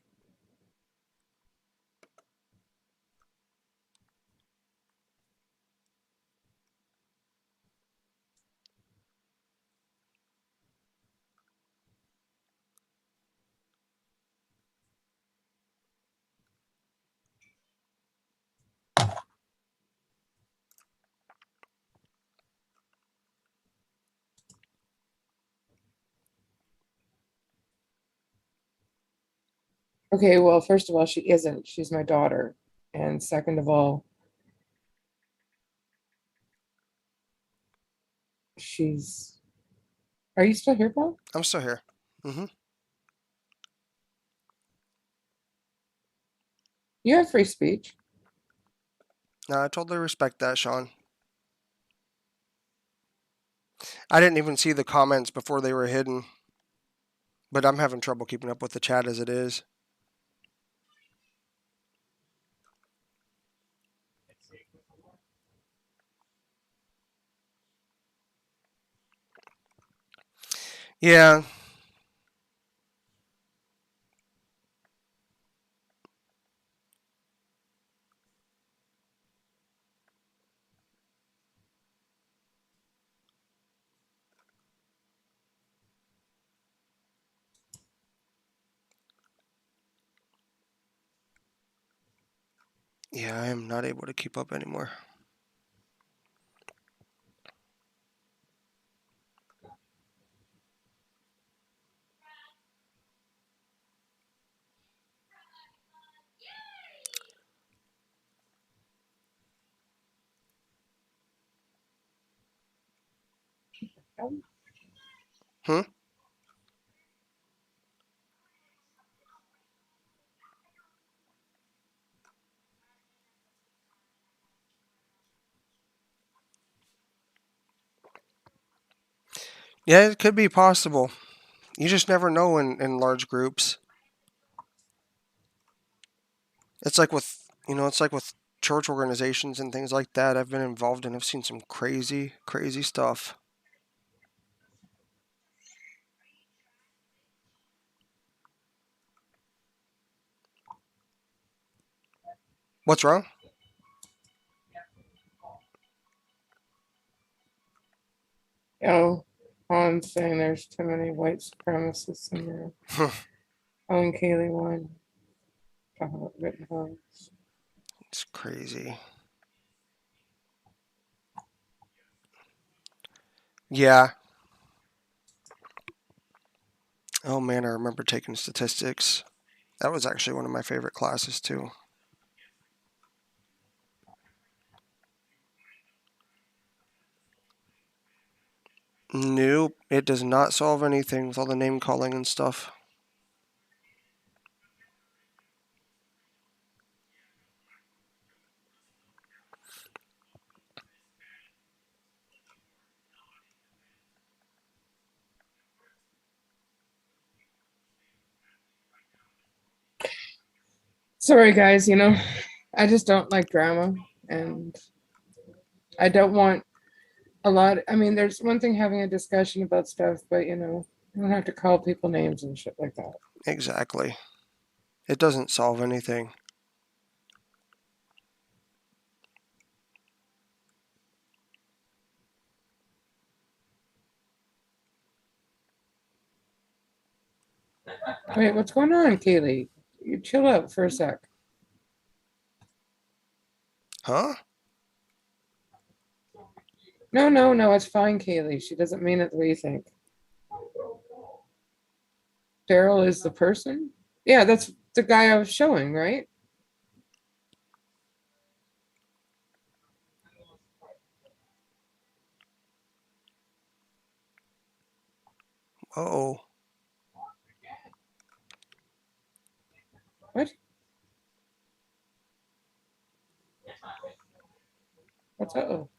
Okay, well, first of all, she isn't. She's my daughter. And second of all, she's. Are you still here, Paul? I'm still here. Mm-hmm. You have free speech. No, I totally respect that, Sean. I didn't even see the comments before they were hidden, but I'm having trouble keeping up with the chat as it is. Yeah. Yeah, I am not able to keep up anymore. Hmm? Yeah, it could be possible. You just never know in large groups. It's like with church organizations and things like that I've been involved in. I've seen some crazy, crazy stuff. What's wrong? Oh, I'm saying there's too many white supremacists in there. Ellen Kaylee one. Talking about Rittenhouse. It's crazy. Yeah. Oh man, I remember taking statistics. That was actually one of my favorite classes too. Nope, it does not solve anything with all the name calling and stuff. Sorry, guys, I just don't like drama, and I don't want a lot. I mean, there's one thing having a discussion about stuff, but you don't have to call people names and shit like that. Exactly. It doesn't solve anything. Wait, what's going on, Kaylee? You chill out for a sec. Huh? No, it's fine, Kaylee. She doesn't mean it the way you think. Daryl is the person? Yeah, that's the guy I was showing, right? Oh, What? What's up?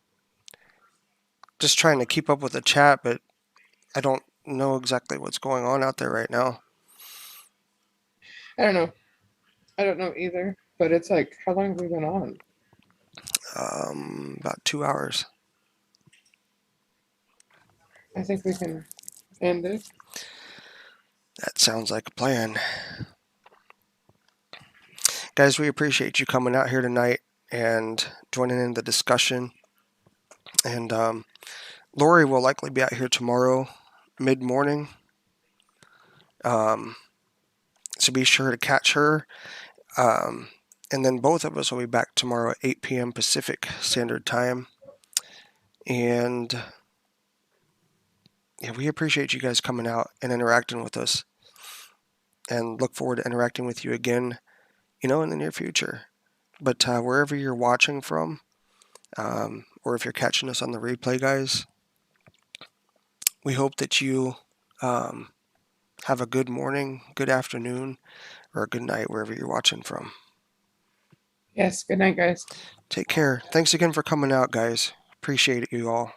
just trying to keep up with the chat, but I don't know exactly what's going on out there right now. I don't know. I don't know either. But it's like, how long have we been on? About 2 hours. I think we can end it. That sounds like a plan. Guys, we appreciate you coming out here tonight and joining in the discussion. And Lori will likely be out here tomorrow, mid-morning. So be sure to catch her. And then both of us will be back tomorrow at 8 p.m. Pacific Standard Time. And yeah, we appreciate you guys coming out and interacting with us. And look forward to interacting with you again, in the near future. But wherever you're watching from, or if you're catching us on the replay, guys, we hope that you have a good morning, good afternoon, or a good night wherever you're watching from. Yes, good night, guys. Take care. Thanks again for coming out, guys. Appreciate it, you all.